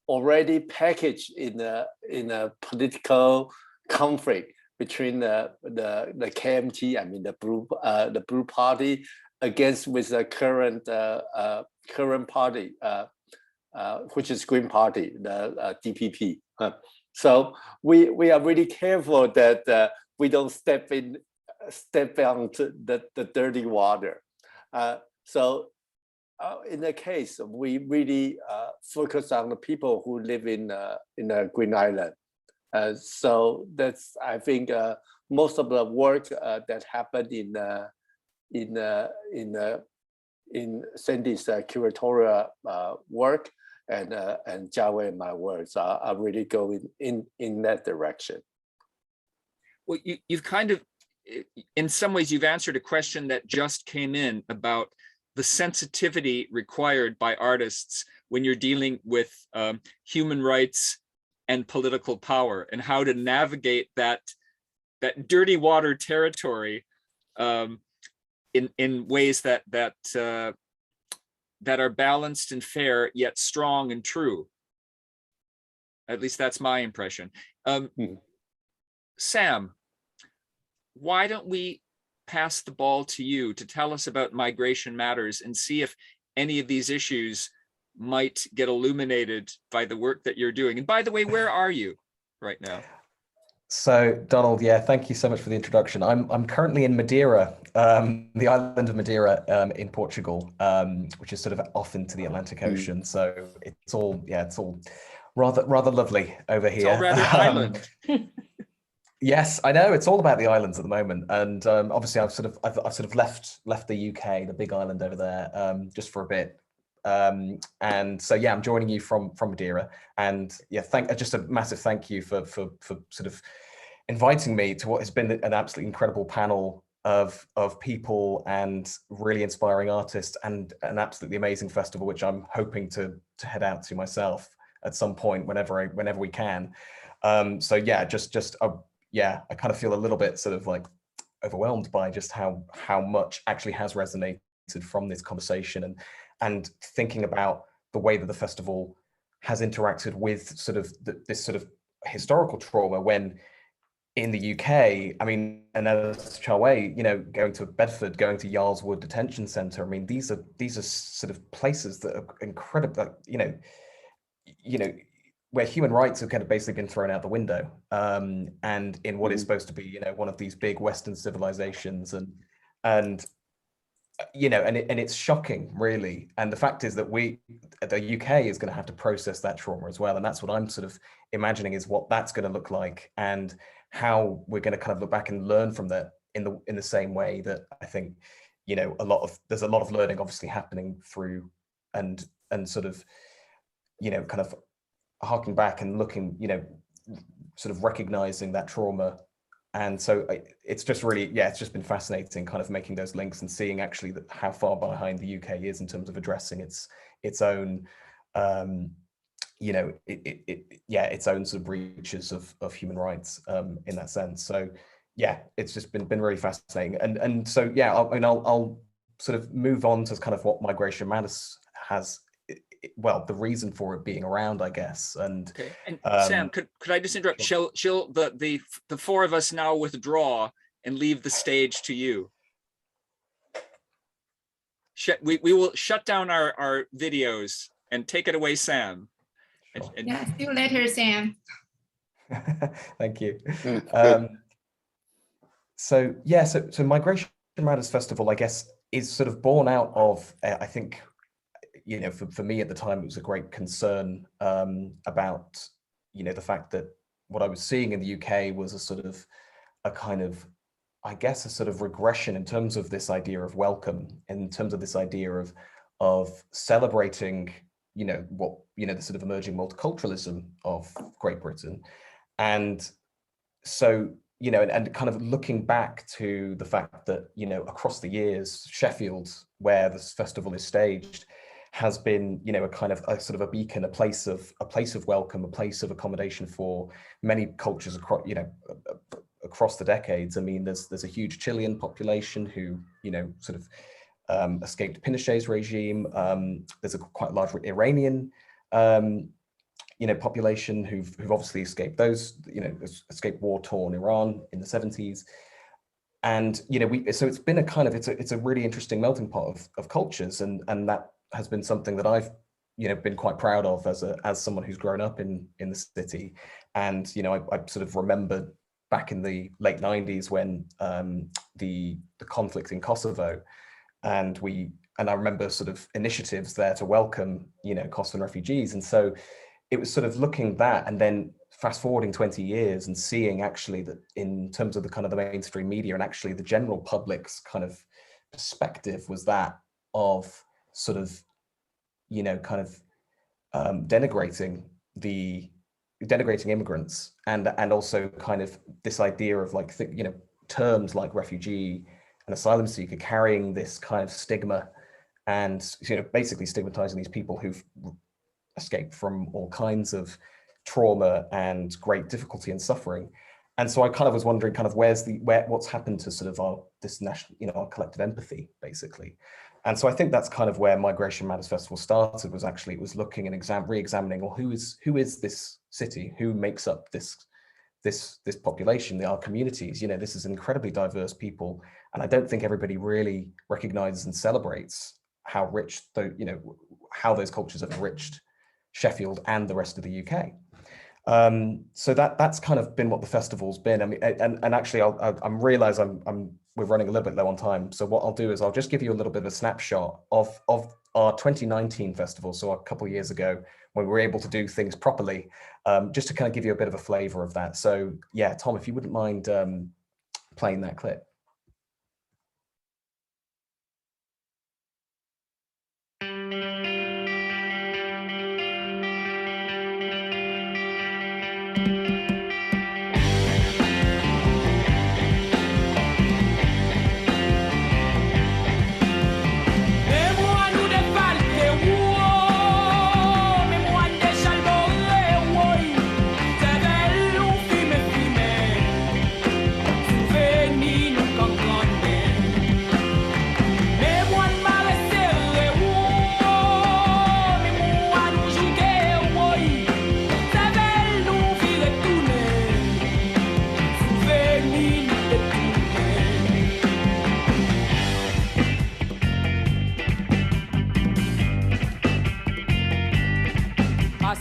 already packaged in a political conflict between the KMT, I mean the Blue Party, against with the current party, which is Green Party, the DPP. So we are really careful that we don't step onto the dirty water. So in that case, we really focus on the people who live in Green Island. So that's, I think, most of the work that happened in Sandy's curatorial work and Jia Wei and my works are really going in that direction. Well, you've kind of, in some ways, you've answered a question that just came in about the sensitivity required by artists when you're dealing with human rights and political power, and how to navigate that dirty water territory in ways that are balanced and fair, yet strong and true. At least that's my impression. Sam, why don't we pass the ball to you to tell us about Migration Matters and see if any of these issues might get illuminated by the work that you're doing. And by the way, where are you right now? So Donald, yeah, thank you so much for the introduction. I'm currently in Madeira, the island of Madeira in Portugal, which is sort of off into the Atlantic Ocean. So it's all rather lovely over here. It's all rather island. Yes, I know, it's all about the islands at the moment, and obviously I've sort of left the UK, the big island over there, just for a bit. And so yeah, I'm joining you from Madeira, and yeah, just a massive thank you for sort of inviting me to what has been an absolutely incredible panel of people and really inspiring artists, and an absolutely amazing festival, which I'm hoping to head out to myself at some point whenever we can. So yeah, yeah, I kind of feel a little bit sort of like overwhelmed by just how much actually has resonated from this conversation, and thinking about the way that the festival has interacted with sort of this sort of historical trauma, when in the UK, I mean, and as Chawei, you know, going to Bedford, going to Yarlswood Detention Centre, I mean, these are sort of places that are incredible, like, you know, where human rights have kind of basically been thrown out the window, and in what is supposed to be, you know, one of these big Western civilizations, and you know, and it's shocking, really. And the fact is that the UK is going to have to process that trauma as well, and that's what I'm sort of imagining is what that's going to look like, and how we're going to kind of look back and learn from that in the same way that I think, you know, there's a lot of learning obviously happening through and sort of, you know, kind of harking back and looking, you know, sort of recognizing that trauma. And so it's just really, yeah, it's just been fascinating kind of making those links and seeing actually how far behind the UK is in terms of addressing its own, you know, its own sort of breaches of human rights in that sense. So yeah, it's just been really fascinating. And so yeah, I'll sort of move on to kind of what Migration Matters has, well, the reason for it being around, I guess. And okay. And Sam, could I just interrupt? Shall the four of us now withdraw and leave the stage to you? We will shut down our videos and take it away, Sam. And yeah, see you later, Sam. Thank you. So yeah, so Migration Matters Festival, I guess, is sort of born out of, I think, you know, for me at the time, it was a great concern about, you know, the fact that what I was seeing in the UK was a sort of a kind of, I guess, a sort of regression in terms of this idea of welcome, in terms of this idea of celebrating, you know, what, you know, the sort of emerging multiculturalism of Great Britain. And so, you know, and kind of looking back to the fact that, you know, across the years, Sheffield, where this festival is staged, has been, you know, a kind of a sort of a beacon, a place of welcome, a place of accommodation for many cultures across, you know, across the decades. I mean, there's a huge Chilean population who, you know, sort of escaped Pinochet's regime. There's a quite large Iranian, you know, population who've obviously escaped those, you know, escaped war-torn Iran in the 70s. And, you know, so it's been a kind of, it's a really interesting melting pot of cultures, and that has been something that I've, you know, been quite proud of as someone who's grown up in the city. And, you know, I sort of remembered back in the late 90s when the conflict in Kosovo, and I remember sort of initiatives there to welcome, you know, Kosovan refugees. And so it was sort of looking that, and then fast forwarding 20 years and seeing actually that in terms of the kind of the mainstream media and actually the general public's kind of perspective was that of sort of, you know, kind of denigrating the denigrating immigrants, and also kind of this idea of like, you know, terms like refugee and asylum seeker carrying this kind of stigma, and, you know, basically stigmatizing these people who've escaped from all kinds of trauma and great difficulty and suffering. And so I kind of was wondering kind of what's happened to sort of this national, you know, our collective empathy, basically. And so I think that's kind of where Migration Matters Festival started, was actually, it was looking and re-examining, well, who is this city? Who makes up this population, our communities? You know, this is incredibly diverse people. And I don't think everybody really recognizes and celebrates how rich, you know, how those cultures have enriched Sheffield and the rest of the UK. So that's kind of been what the festival's been. I mean, and actually, we're running a little bit low on time. So what I'll do is I'll just give you a little bit of a snapshot of our 2019 festival. So a couple of years ago, when we were able to do things properly, just to kind of give you a bit of a flavor of that. So yeah, Tom, if you wouldn't mind playing that clip.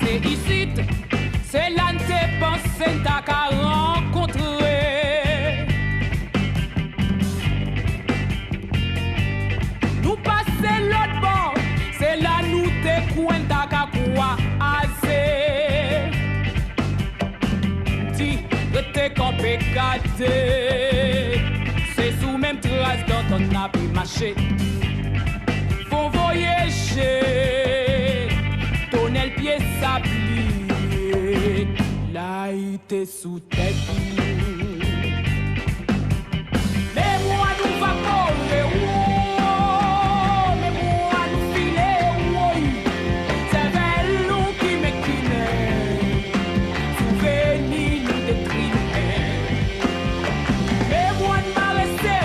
C'est ici, c'est là que t'es pensé t'as qu'à rencontrer. Nous passer l'autre bord, c'est là nous t'es coin t'as qu'à quoi assez. Dis que t'es campé gâté, c'est sous même trace dans ton habit marché. Faut voyager. Tonel pied sablier, là il était sous tête. Mais moi nous va courir, mais moi nous filer, c'est vers nous qui me quitte, souvenir nous détruire. Mais moi nous va rester,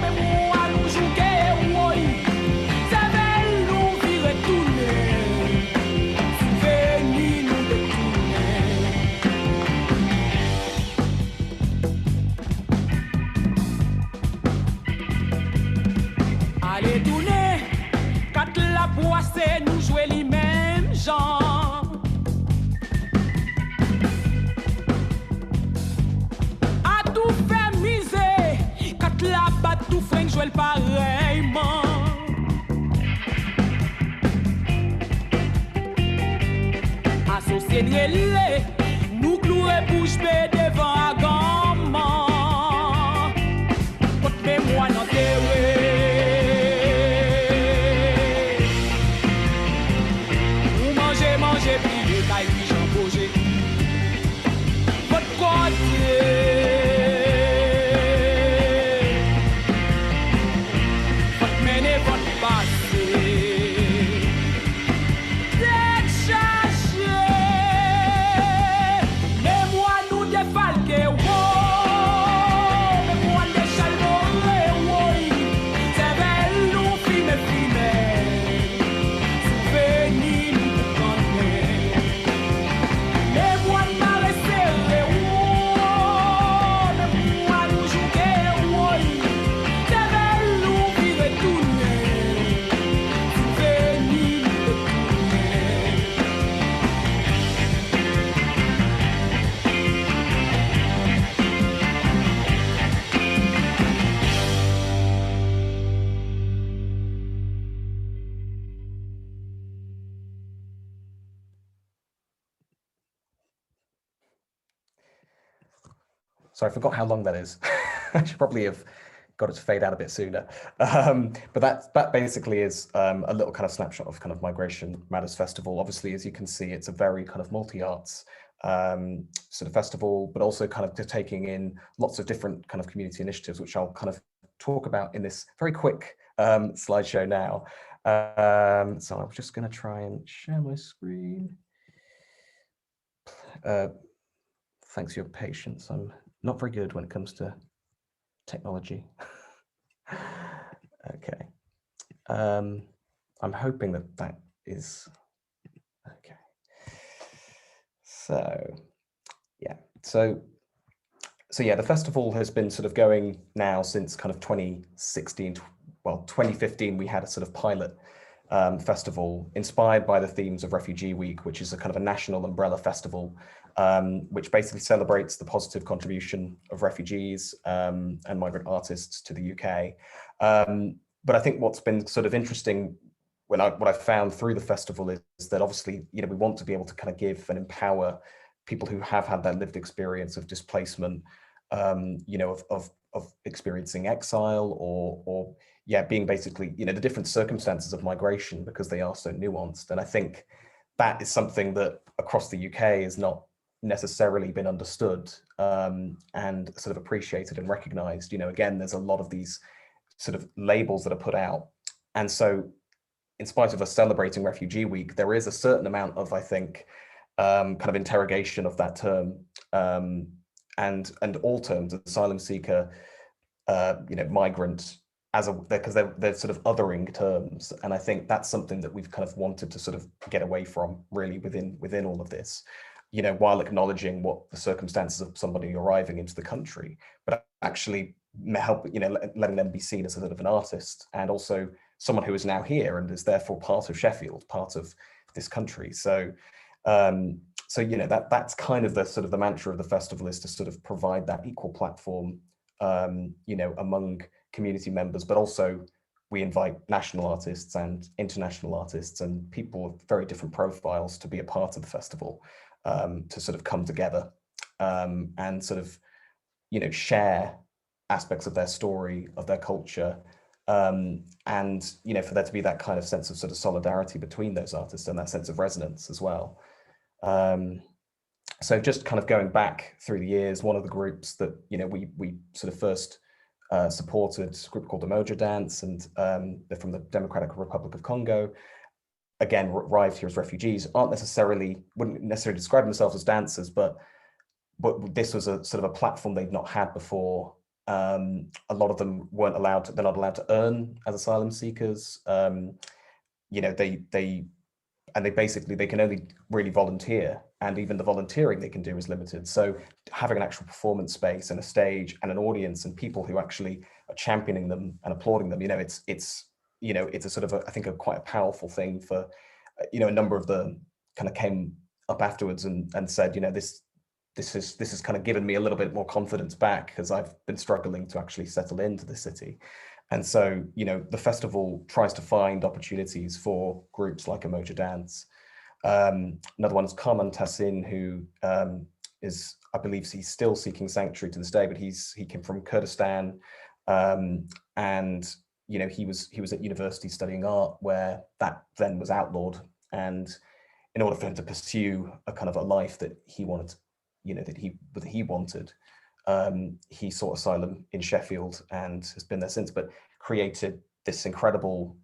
mais moi nous jouer. C'est nous jouer les mêmes gens. À tout faire miser, quand la batte tout fringue jouer pareillement. Associés de nous clouer bouche bée devant un gamin. Côte mémoire dans tes j'ai plié, caille, puis j'en bougeais. Votre côté, votre mener, votre passé. Déchargé, mais moi nous défalquer, wow. Mais moi déchalmoré, oui. C'est belle, nous filmer, souvenir. So I forgot how long that is. I should probably have got it to fade out a bit sooner. But that basically is a little kind of snapshot of kind of Migration Matters Festival. Obviously, as you can see, it's a very kind of multi-arts sort of festival, but also kind of taking in lots of different kind of community initiatives, which I'll kind of talk about in this very quick slideshow now. So I'm just going to try and share my screen. Thanks for your patience. I'm not very good when it comes to technology. Okay. I'm hoping that is okay. So yeah, so yeah, the festival has been sort of going now since kind of 2016. Well, 2015 we had a sort of pilot festival inspired by the themes of Refugee Week, which is a kind of a national umbrella festival, which basically celebrates the positive contribution of refugees and migrant artists to the UK. But I think what's been sort of interesting what I found through the festival is that obviously, you know, we want to be able to kind of give and empower people who have had that lived experience of displacement, you know, of experiencing exile or yeah, being basically, you know, the different circumstances of migration because they are so nuanced. And I think that is something that across the UK has not necessarily been understood and sort of appreciated and recognized. You know, again, there's a lot of these sort of labels that are put out. And so in spite of us celebrating Refugee Week, there is a certain amount of, I think, kind of interrogation of that term and all terms, asylum seeker, you know, migrant, because they're sort of othering terms. And I think that's something that we've kind of wanted to sort of get away from really within all of this, you know, while acknowledging what the circumstances of somebody arriving into the country, but actually help, you know, letting them be seen as a sort of an artist and also someone who is now here and is therefore part of Sheffield, part of this country. So, so you know, that's kind of the sort of the mantra of the festival, is to sort of provide that equal platform, you know, among community members, but also we invite national artists and international artists and people with very different profiles to be a part of the festival, to sort of come together and sort of, you know, share aspects of their story, of their culture, and, you know, for there to be that kind of sense of sort of solidarity between those artists and that sense of resonance as well. So just kind of going back through the years, one of the groups that, you know, we sort of first supported, a group called Emoja Dance, and they're from the Democratic Republic of Congo. Again, arrived here as refugees, wouldn't necessarily describe themselves as dancers, but this was a sort of a platform they'd not had before. A lot of them they're not allowed to earn as asylum seekers. You know, they can only really volunteer, and even the volunteering they can do is limited. So having an actual performance space and a stage and an audience and people who actually are championing them and applauding them, you know, it's you know, it's a sort of I think quite a powerful thing for, you know, a number of them kind of came up afterwards and said, you know, this has kind of given me a little bit more confidence back because I've been struggling to actually settle into the city. And so, you know, the festival tries to find opportunities for groups like Emoja Dance. Another one is Carmen Tassin, who is, I believe he's still seeking sanctuary to this day, but he came from Kurdistan, and you know, he was at university studying art, where that then was outlawed, and in order for him to pursue a kind of a life that he wanted, you know, that he wanted, he sought asylum in Sheffield and has been there since, but created this incredible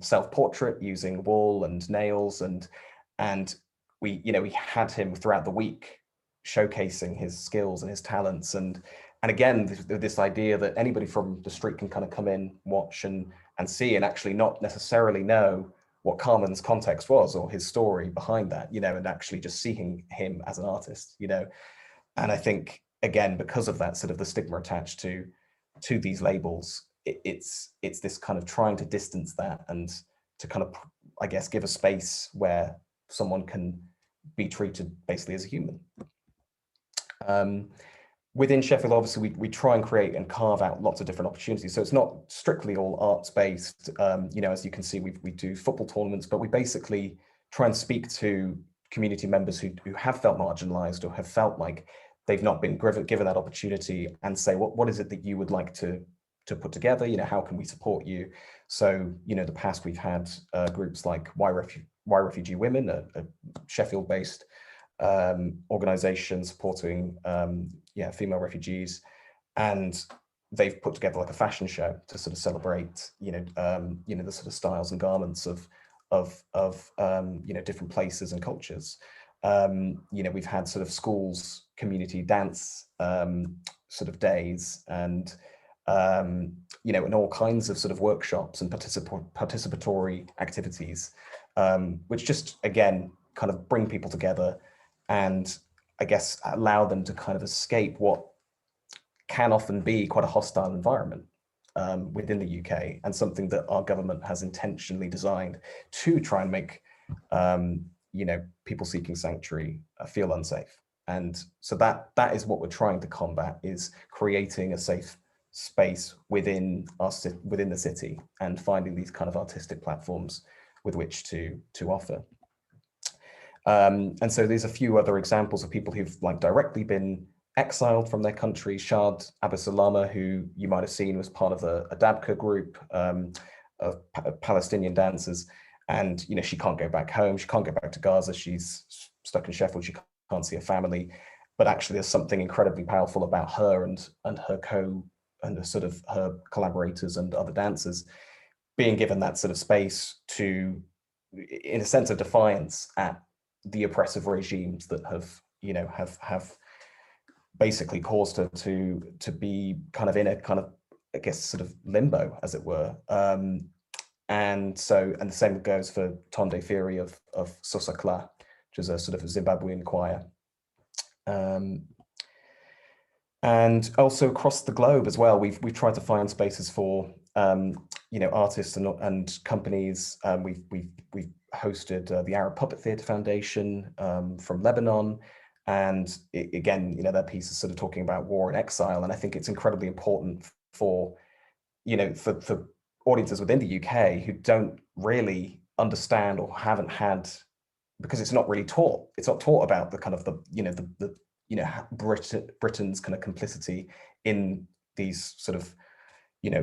self-portrait using wool and nails, and we had him throughout the week showcasing his skills and his talents, and again this idea that anybody from the street can kind of come in, watch and see, and actually not necessarily know what Carmen's context was or his story behind that, you know, and actually just seeing him as an artist, you know. And I think, again, because of that sort of the stigma attached to these labels, it's this kind of trying to distance that and to kind of, I guess, give a space where someone can be treated basically as a human. Within Sheffield, obviously, we try and create and carve out lots of different opportunities. So it's not strictly all arts-based. You know, as you can see, we do football tournaments, but we basically try and speak to community members who have felt marginalized or have felt like they've not been given that opportunity, and say, what is it that you would like to put together, how can we support you? So, in the past we've had groups like Why Refugee Women, a Sheffield-based organization supporting female refugees, and they've put together like a fashion show to sort of celebrate the sort of styles and garments of different places and cultures. We've had sort of schools community dance sort of days, and and all kinds of sort of workshops and participatory activities, which just again kind of bring people together and I guess allow them to kind of escape what can often be quite a hostile environment within the UK, and something that our government has intentionally designed to try and make people seeking sanctuary feel unsafe. And so that is what we're trying to combat, is creating a safe space within the city and finding these kind of artistic platforms with which to offer. And so there's a few other examples of people who've like directly been exiled from their country. Shad Abu Salama, who you might have seen was part of a Dabka group of Palestinian dancers, and she can't go back home, she can't go back to Gaza, she's stuck in Sheffield, she can't see her family. But actually there's something incredibly powerful about her and her collaborators and other dancers being given that sort of space to, in a sense of defiance at the oppressive regimes that have basically caused her to be kind of in a kind of, I guess, sort of limbo, as it were. And the same goes for Tonde Fury of Sosakla, which is a sort of a Zimbabwean choir. And also across the globe as well, we've tried to find spaces for artists and companies. We've hosted the Arab Puppet Theatre Foundation from Lebanon, and again, their piece is sort of talking about war and exile, and I think it's incredibly important for for audiences within the UK who don't really understand or haven't had, because it's not really taught. It's not taught about the kind of Britain's kind of complicity in these sort of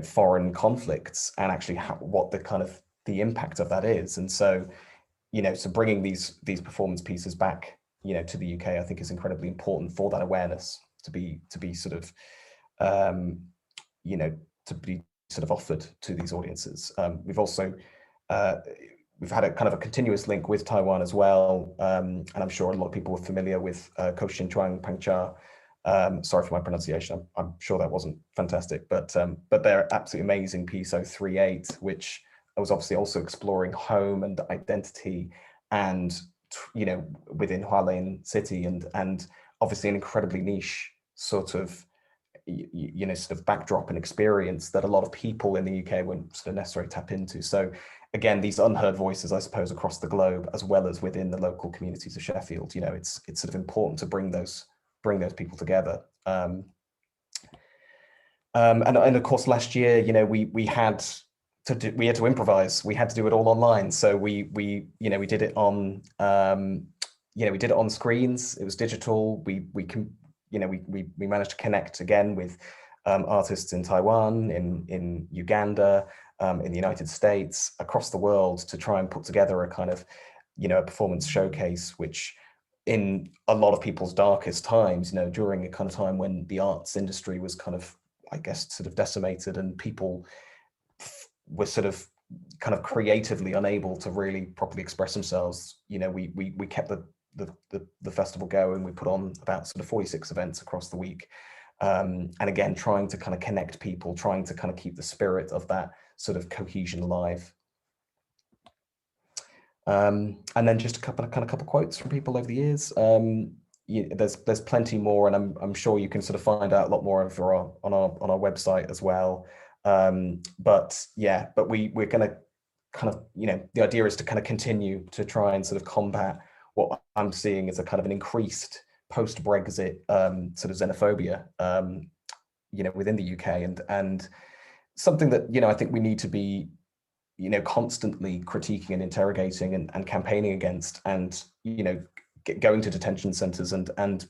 foreign conflicts, and actually what the kind of the impact of that is. And so so bringing these performance pieces back to the UK, I think is incredibly important for that awareness to be sort of to be sort of offered to these audiences. We've also we've had a kind of a continuous link with Taiwan as well, and I'm sure a lot of people are familiar with Koshin Chuang Pangcha. Sorry for my pronunciation. I'm sure that wasn't fantastic, but their absolutely amazing piece 038, which was obviously also exploring home and identity, and within Hualien city, and obviously an incredibly niche sort of sort of backdrop and experience that a lot of people in the UK wouldn't sort of necessarily tap into. So again, these unheard voices, I suppose, across the globe, as well as within the local communities of Sheffield, it's sort of important to bring those people together. And of course, last year, we had to improvise. We had to do it all online. So we did it on we did it on screens. It was digital. We managed to connect again with artists in Taiwan, in Uganda, in the United States, across the world, to try and put together a kind of a performance showcase, which in a lot of people's darkest times, during a kind of time when the arts industry was kind of, I guess, sort of decimated, and people were sort of kind of creatively unable to really properly express themselves, we kept the festival going. We put on about sort of 46 events across the week, and again, trying to kind of connect people, trying to kind of keep the spirit of that sort of cohesion alive. And then just a couple quotes from people over the years. There's plenty more, and I'm sure you can sort of find out a lot more over on our website as well. But we're going to kind of, the idea is to kind of continue to try and sort of combat what I'm seeing as a kind of an increased post-Brexit sort of xenophobia, within the UK, and something that, I think we need to be, constantly critiquing and interrogating and campaigning against, and, going to detention centres and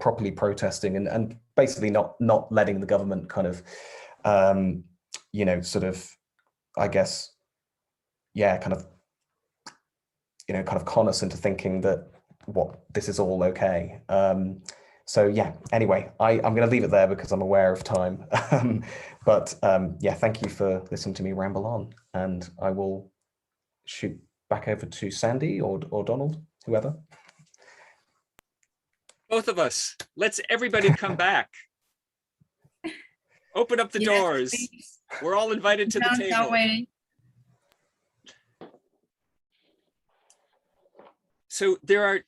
properly protesting, and basically not letting the government kind of you know, sort of, I guess, yeah, kind of, you know, kind of con us into thinking that this is all okay. So yeah, anyway, I'm going to leave it there because I'm aware of time. But yeah, thank you for listening to me ramble on, and I will shoot back over to Sandy or Donald, whoever. Both of us. Let's everybody come back. Open up the doors. Please. We're all invited to the table. So there are,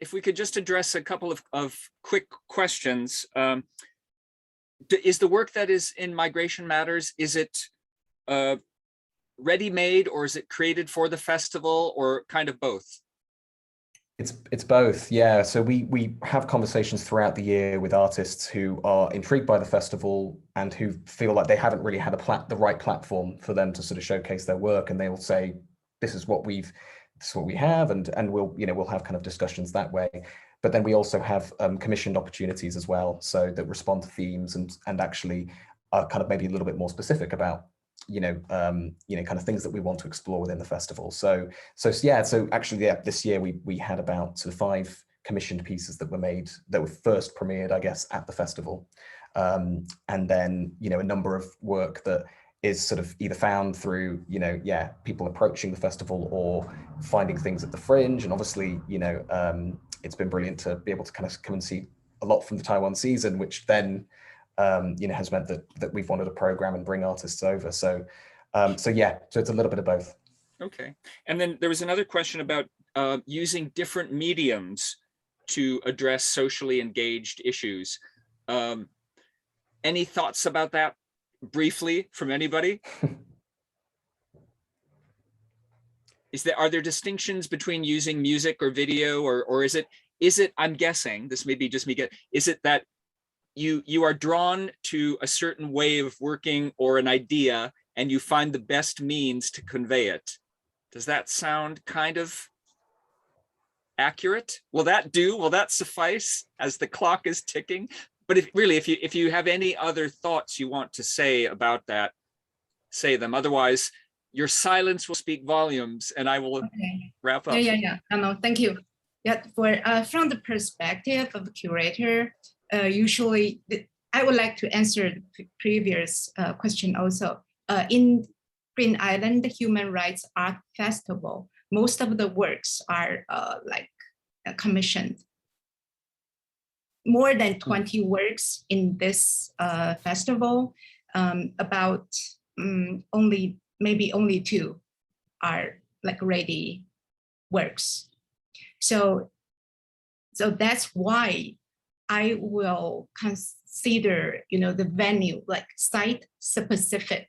if we could just address a couple of quick questions. Is the work that is in Migration Matters, is it ready-made, or is it created for the festival, or kind of both? It's both, yeah. So we have conversations throughout the year with artists who are intrigued by the festival and who feel like they haven't really had the right platform for them to sort of showcase their work, and they will say, this is what we have, and we'll have kind of discussions that way. But then we also have commissioned opportunities as well, so that respond to themes and actually are kind of maybe a little bit more specific about kind of things that we want to explore within the festival. So actually, yeah, this year we had about sort of 5 commissioned pieces that were made, that were first premiered, I guess, at the festival, and then a number of work that is sort of either found through people approaching the festival or finding things at the fringe. And obviously it's been brilliant to be able to kind of come and see a lot from the Taiwan season, which then has meant that we've wanted to program and bring artists over. So it's a little bit of both. Okay. And then there was another question about using different mediums to address socially engaged issues. Any thoughts about that briefly from anybody? Are there distinctions between using music or video, or is it, I'm guessing, this may be just me, is it that you are drawn to a certain way of working or an idea and you find the best means to convey it? Does that sound kind of accurate? Will that suffice as the clock is ticking? But if you have any other thoughts you want to say about that, say them. Otherwise, your silence will speak volumes, and I will wrap up. Yeah. No, thank you. Yeah, from the perspective of the curator, usually I would like to answer the previous question also. In Green Island Human Rights Art Festival, most of the works are commissioned. More than 20 works in this festival. About maybe only 2 are ready works. So that's why I will consider the venue site specific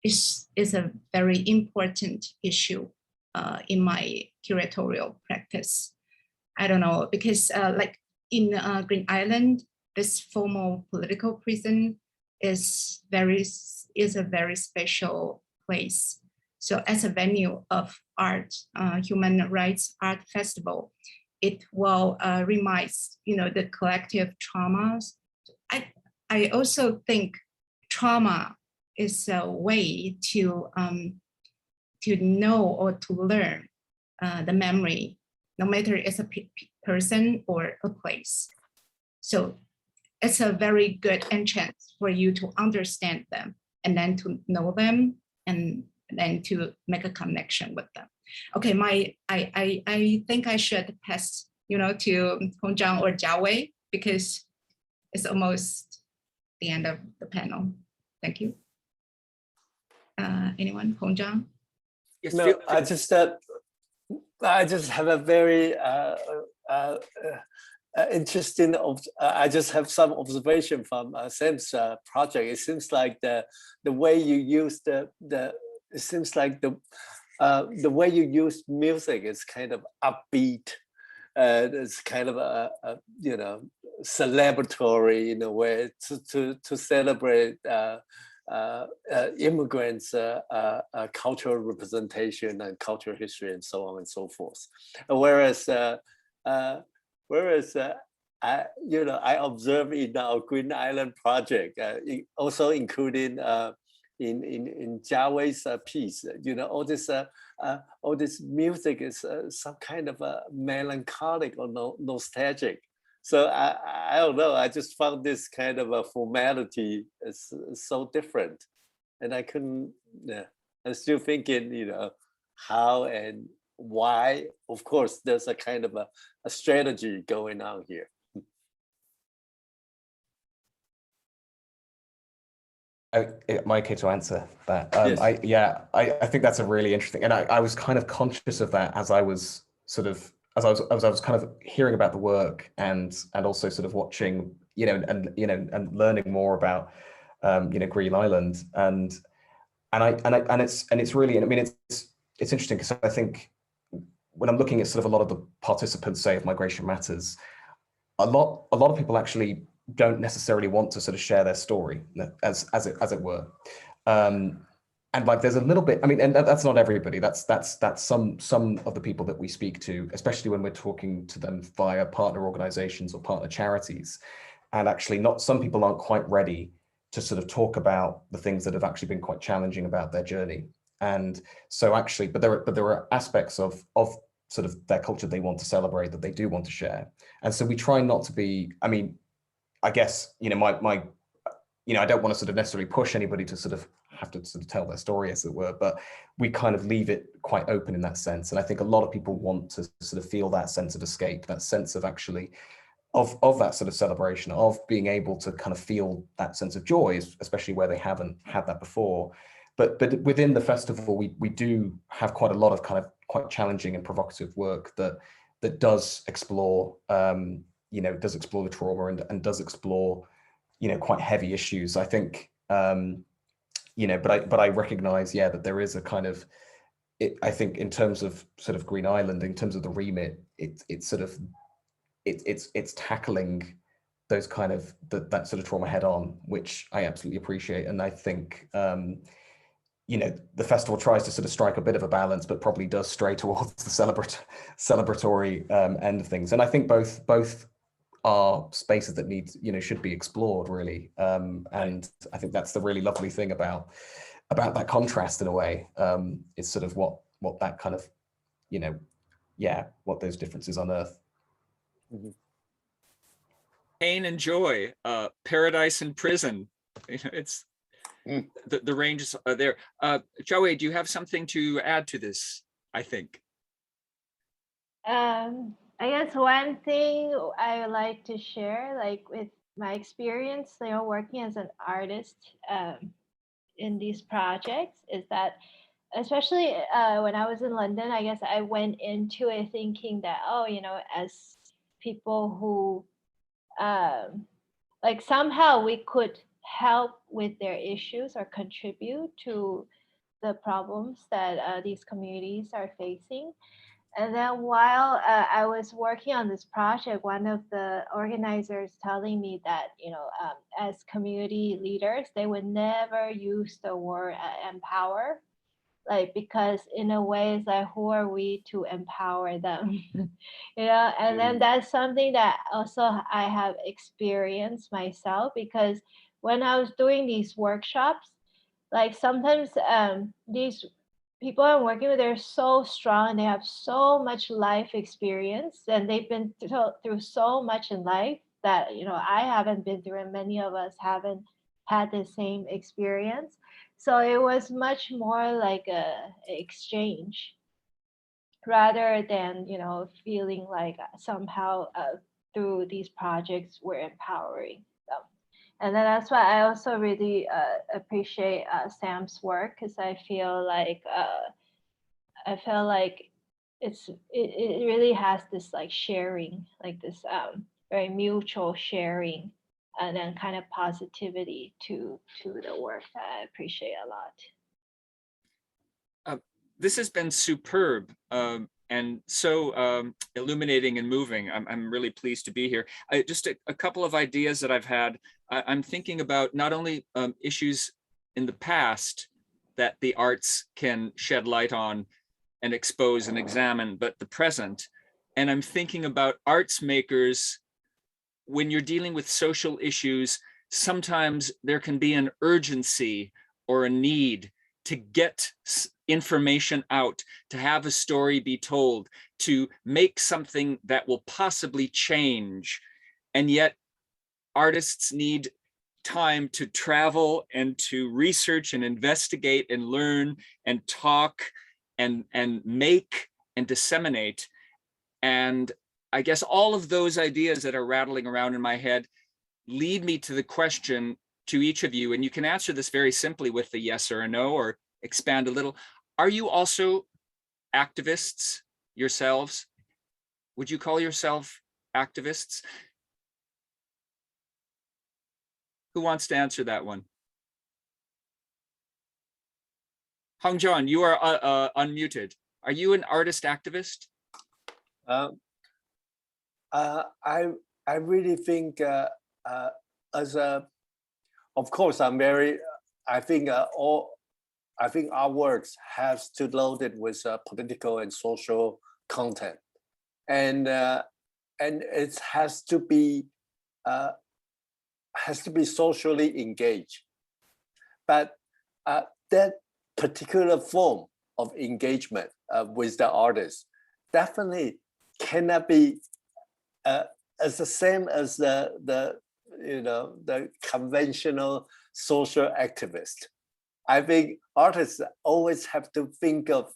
is a very important issue in my curatorial practice. I don't know, because in Green Island, this formal political prison is a very special place. So as a venue of art, human rights art festival, it will remind the collective traumas. I also think trauma is a way to know or to learn the memory, no matter it's a person or a place. So it's a very good entrance for you to understand them, and then to know them, and then to make a connection with them. Okay, I think I should pass to Hongzhang or Jiawei, because it's almost the end of the panel. Thank you. Anyone? Hongzhang? Yes, no, I just have a very interesting. I just have some observation from Sam's project. It seems like the way you use it seems like the way you use music is kind of upbeat. It's kind of a celebratory in a way to celebrate immigrants' cultural representation and cultural history and so on and so forth. Whereas I observe in our Green Island project, also including in Jiawei's piece, all this music is some kind of a melancholic or nostalgic. So I don't know, I just found this kind of a formality is so different. And I couldn't, I'm still thinking, how and why. Of course, there's a kind of a strategy going on here. Am I okay to answer that? Yes. I think that's a really interesting, and I was kind of conscious of that as I was sort of as I was kind of hearing about the work and also sort of watching, and learning more about Green Island and it's really, I mean, it's interesting because I think when I'm looking at sort of a lot of the participants, say, of Migration Matters, a lot of people actually don't necessarily want to sort of share their story, as it were, and like there's a little bit. I mean, and that's not everybody. That's some of the people that we speak to, especially when we're talking to them via partner organizations or partner charities, and actually not some people aren't quite ready to sort of talk about the things that have actually been quite challenging about their journey. And so actually, but there are aspects of sort of their culture they want to celebrate, that they do want to share. And so we try not to be, I mean, I guess, I don't want to sort of necessarily push anybody to sort of have to sort of tell their story, as it were, but we kind of leave it quite open in that sense. And I think a lot of people want to sort of feel that sense of escape, that sense of actually of that sort of celebration, of being able to kind of feel that sense of joy, especially where they haven't had that before. But within the festival, we do have quite a lot of kind of quite challenging and provocative work that does explore, does explore the trauma and does explore, quite heavy issues. I think, but I recognize, that there is a kind of, I think in terms of sort of Green Island, in terms of the remit, it's sort of, it's tackling those kind of that sort of trauma head on, which I absolutely appreciate. And I think, the festival tries to sort of strike a bit of a balance, but probably does stray towards the celebratory end of things. And I think both are spaces that need, should be explored really. And I think that's the really lovely thing about that contrast in a way. Is sort of what that kind of, what those differences unearth. Mm-hmm. Pain and joy, paradise and prison. It's the ranges are there. Jiawei, do you have something to add to this? I think. I guess one thing I would like to share, like with my experience, working as an artist in these projects, is that especially when I was in London, I guess I went into it thinking that, as people who like somehow we could help with their issues or contribute to the problems that these communities are facing. And then while I was working on this project, one of the organizers telling me that, as community leaders, they would never use the word empower, like, because in a way it's like, who are we to empower them? And then that's something that also I have experienced myself, because when I was doing these workshops, like sometimes these people I'm working with, they're so strong and they have so much life experience and they've been through so much in life that, I haven't been through, and many of us haven't had the same experience. So it was much more like a exchange rather than, feeling like somehow through these projects we're empowering them. And then that's why I also really appreciate Sam's work, because I feel like it really has this like sharing, like this very mutual sharing, and then kind of positivity to the work that I appreciate a lot. This has been superb and so illuminating and moving. I'm really pleased to be here. Just a couple of ideas that I've had. I'm thinking about not only issues in the past that the arts can shed light on and expose and examine, but the present. And I'm thinking about arts makers when you're dealing with social issues, sometimes there can be an urgency or a need to get information out, to have a story be told, to make something that will possibly change. And yet artists need time to travel and to research and investigate and learn and talk and make and disseminate. And I guess all of those ideas that are rattling around in my head lead me to the question to each of you, and you can answer this very simply with a yes or a no, or expand a little. Are you also activists yourselves? Would you call yourself activists? Who wants to answer that one? Hong John, you are unmuted. Are you an artist activist? I really think of course I think our works has to load it with political and social content, and it has to be socially engaged. But that particular form of engagement with the artist definitely cannot be as the same as the conventional social activist. I think artists always have to think of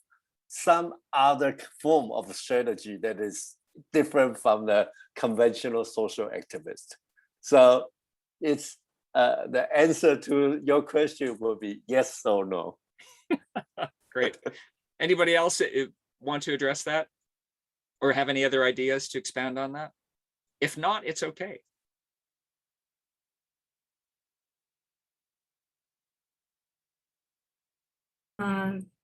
some other form of strategy that is different from the conventional social activist. So it's the answer to your question will be yes or no. Great. Anybody else want to address that or have any other ideas to expand on that? If not, it's okay.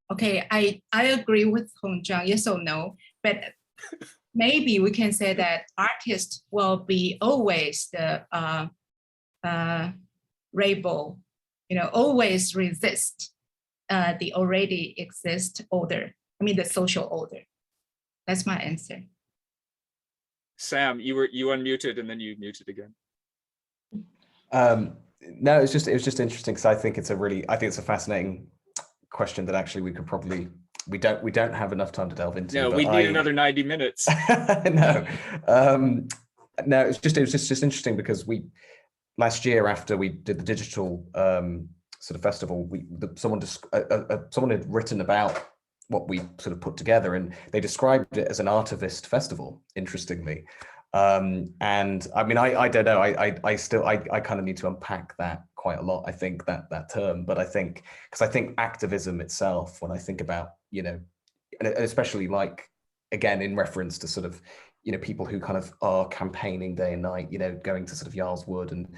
Okay, I agree with Hong Zhang, yes or no, but maybe we can say that artists will be always the rebel, always resist the already exist order. I mean, the social order. That's my answer. Sam, you unmuted and then you muted again. No, it was just interesting because I think it's a fascinating question that actually we could probably we don't have enough time to delve into. No, we need another 90 minutes. No, it was just interesting because last year after we did the digital sort of festival, someone had written about what we sort of put together, and they described it as an artivist festival, interestingly. And I mean, I don't know, I kind of need to unpack that quite a lot, I think, that term. But I think activism itself, when I think about, and especially like, again, in reference to sort of, people who kind of are campaigning day and night, going to sort of Yarl's Wood and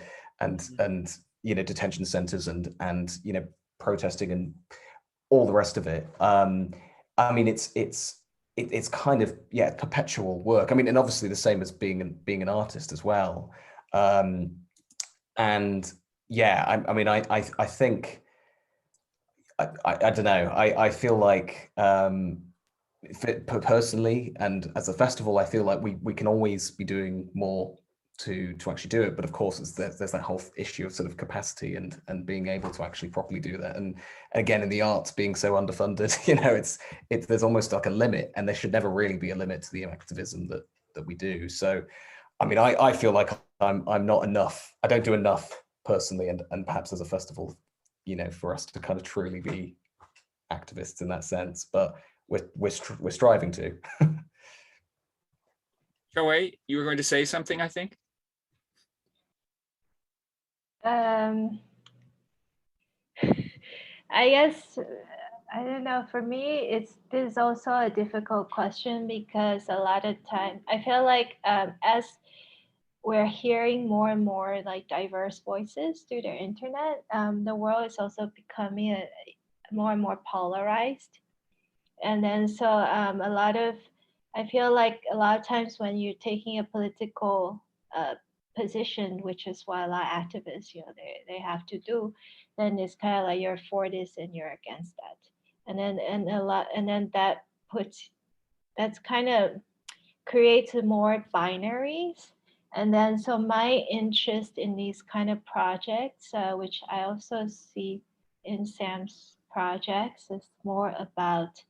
detention centers and protesting and all the rest of it. I mean, it's kind of, perpetual work. I mean, and obviously the same as being an artist as well. And yeah, I mean, I think, I don't know, I feel like personally and as a festival, I feel like we can always be doing more to actually do it. But of course, there's that whole issue of sort of capacity and being able to actually properly do that. And again, in the arts being so underfunded, there's almost like a limit, and there should never really be a limit to the activism that we do. So, I mean, I feel like I'm not enough. I don't do enough personally, and perhaps as a festival, for us to kind of truly be activists in that sense. But we're striving to. Joey, you were going to say something, I think. I guess, I don't know, for me, this is also a difficult question because a lot of time I feel like as we're hearing more and more like diverse voices through the internet, the world is also becoming more and more polarized. And then so I feel like a lot of times when you're taking a political position, which is what a lot of activists, they have to do, then it's kind of like you're for this and you're against that, and then that's kind of creates more binaries, And then, so my interest in these kind of projects, which I also see in Sam's projects, is more about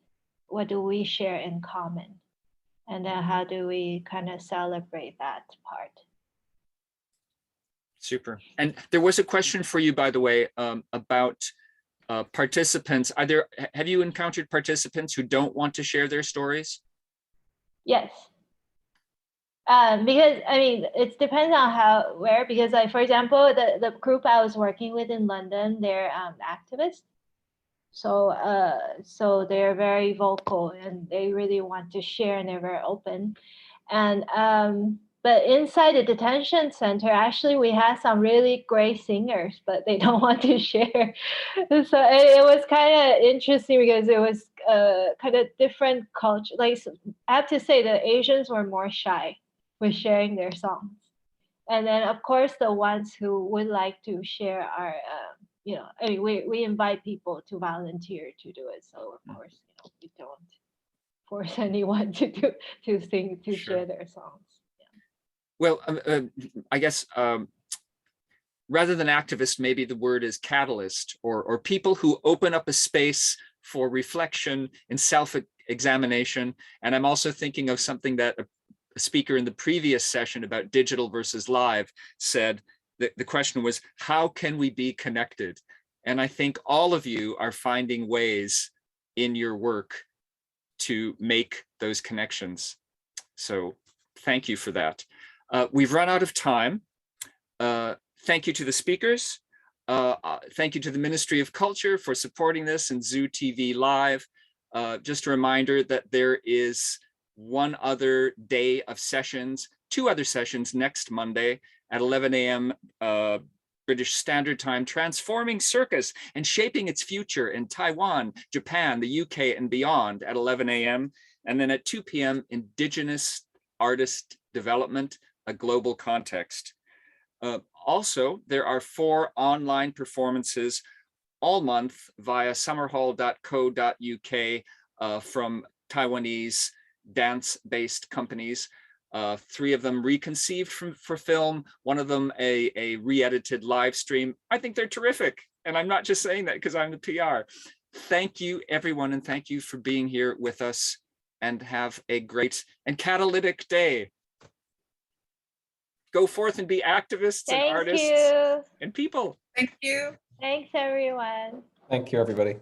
what do we share in common? And then how do we kind of celebrate that part? Super. And there was a question for you, by the way, about participants. Have you encountered participants who don't want to share their stories? Yes. Because I mean, it depends on where, because like, for example, the group I was working with in London, they're activists. So they're very vocal and they really want to share and they're very open. And but inside the detention center, actually, we had some really great singers, but they don't want to share. So it was kind of interesting because it was kind of different culture. Like, I have to say, the Asians were more shy with sharing their songs. And then, of course, the ones who would like to share are, you know, I mean, we invite people to volunteer to do it. So, of course, you know, we don't force anyone to sing, to share their songs. Well, I guess rather than activist, maybe the word is catalyst, or people who open up a space for reflection and self-examination. And I'm also thinking of something that a speaker in the previous session about digital versus live said. The question was, how can we be connected? And I think all of you are finding ways in your work to make those connections. So thank you for that. We've run out of time. Thank you to the speakers. Thank you to the Ministry of Culture for supporting this and Zoo TV Live. Just a reminder that there is one other day of sessions, 2 other sessions next Monday at 11 a.m. British Standard Time, transforming circus and shaping its future in Taiwan, Japan, the UK, and beyond at 11 a.m. And then at 2 p.m., Indigenous Artist Development, a Global Context. Also, there are 4 online performances all month via summerhall.co.uk from Taiwanese dance-based companies. 3 of them reconceived for film, 1 of them a re-edited live stream. I think they're terrific. And I'm not just saying that because I'm the PR. Thank you, everyone, and thank you for being here with us, and have a great and catalytic day. Go forth and be activists and artists and people. Thank you. Thanks, everyone. Thank you, everybody.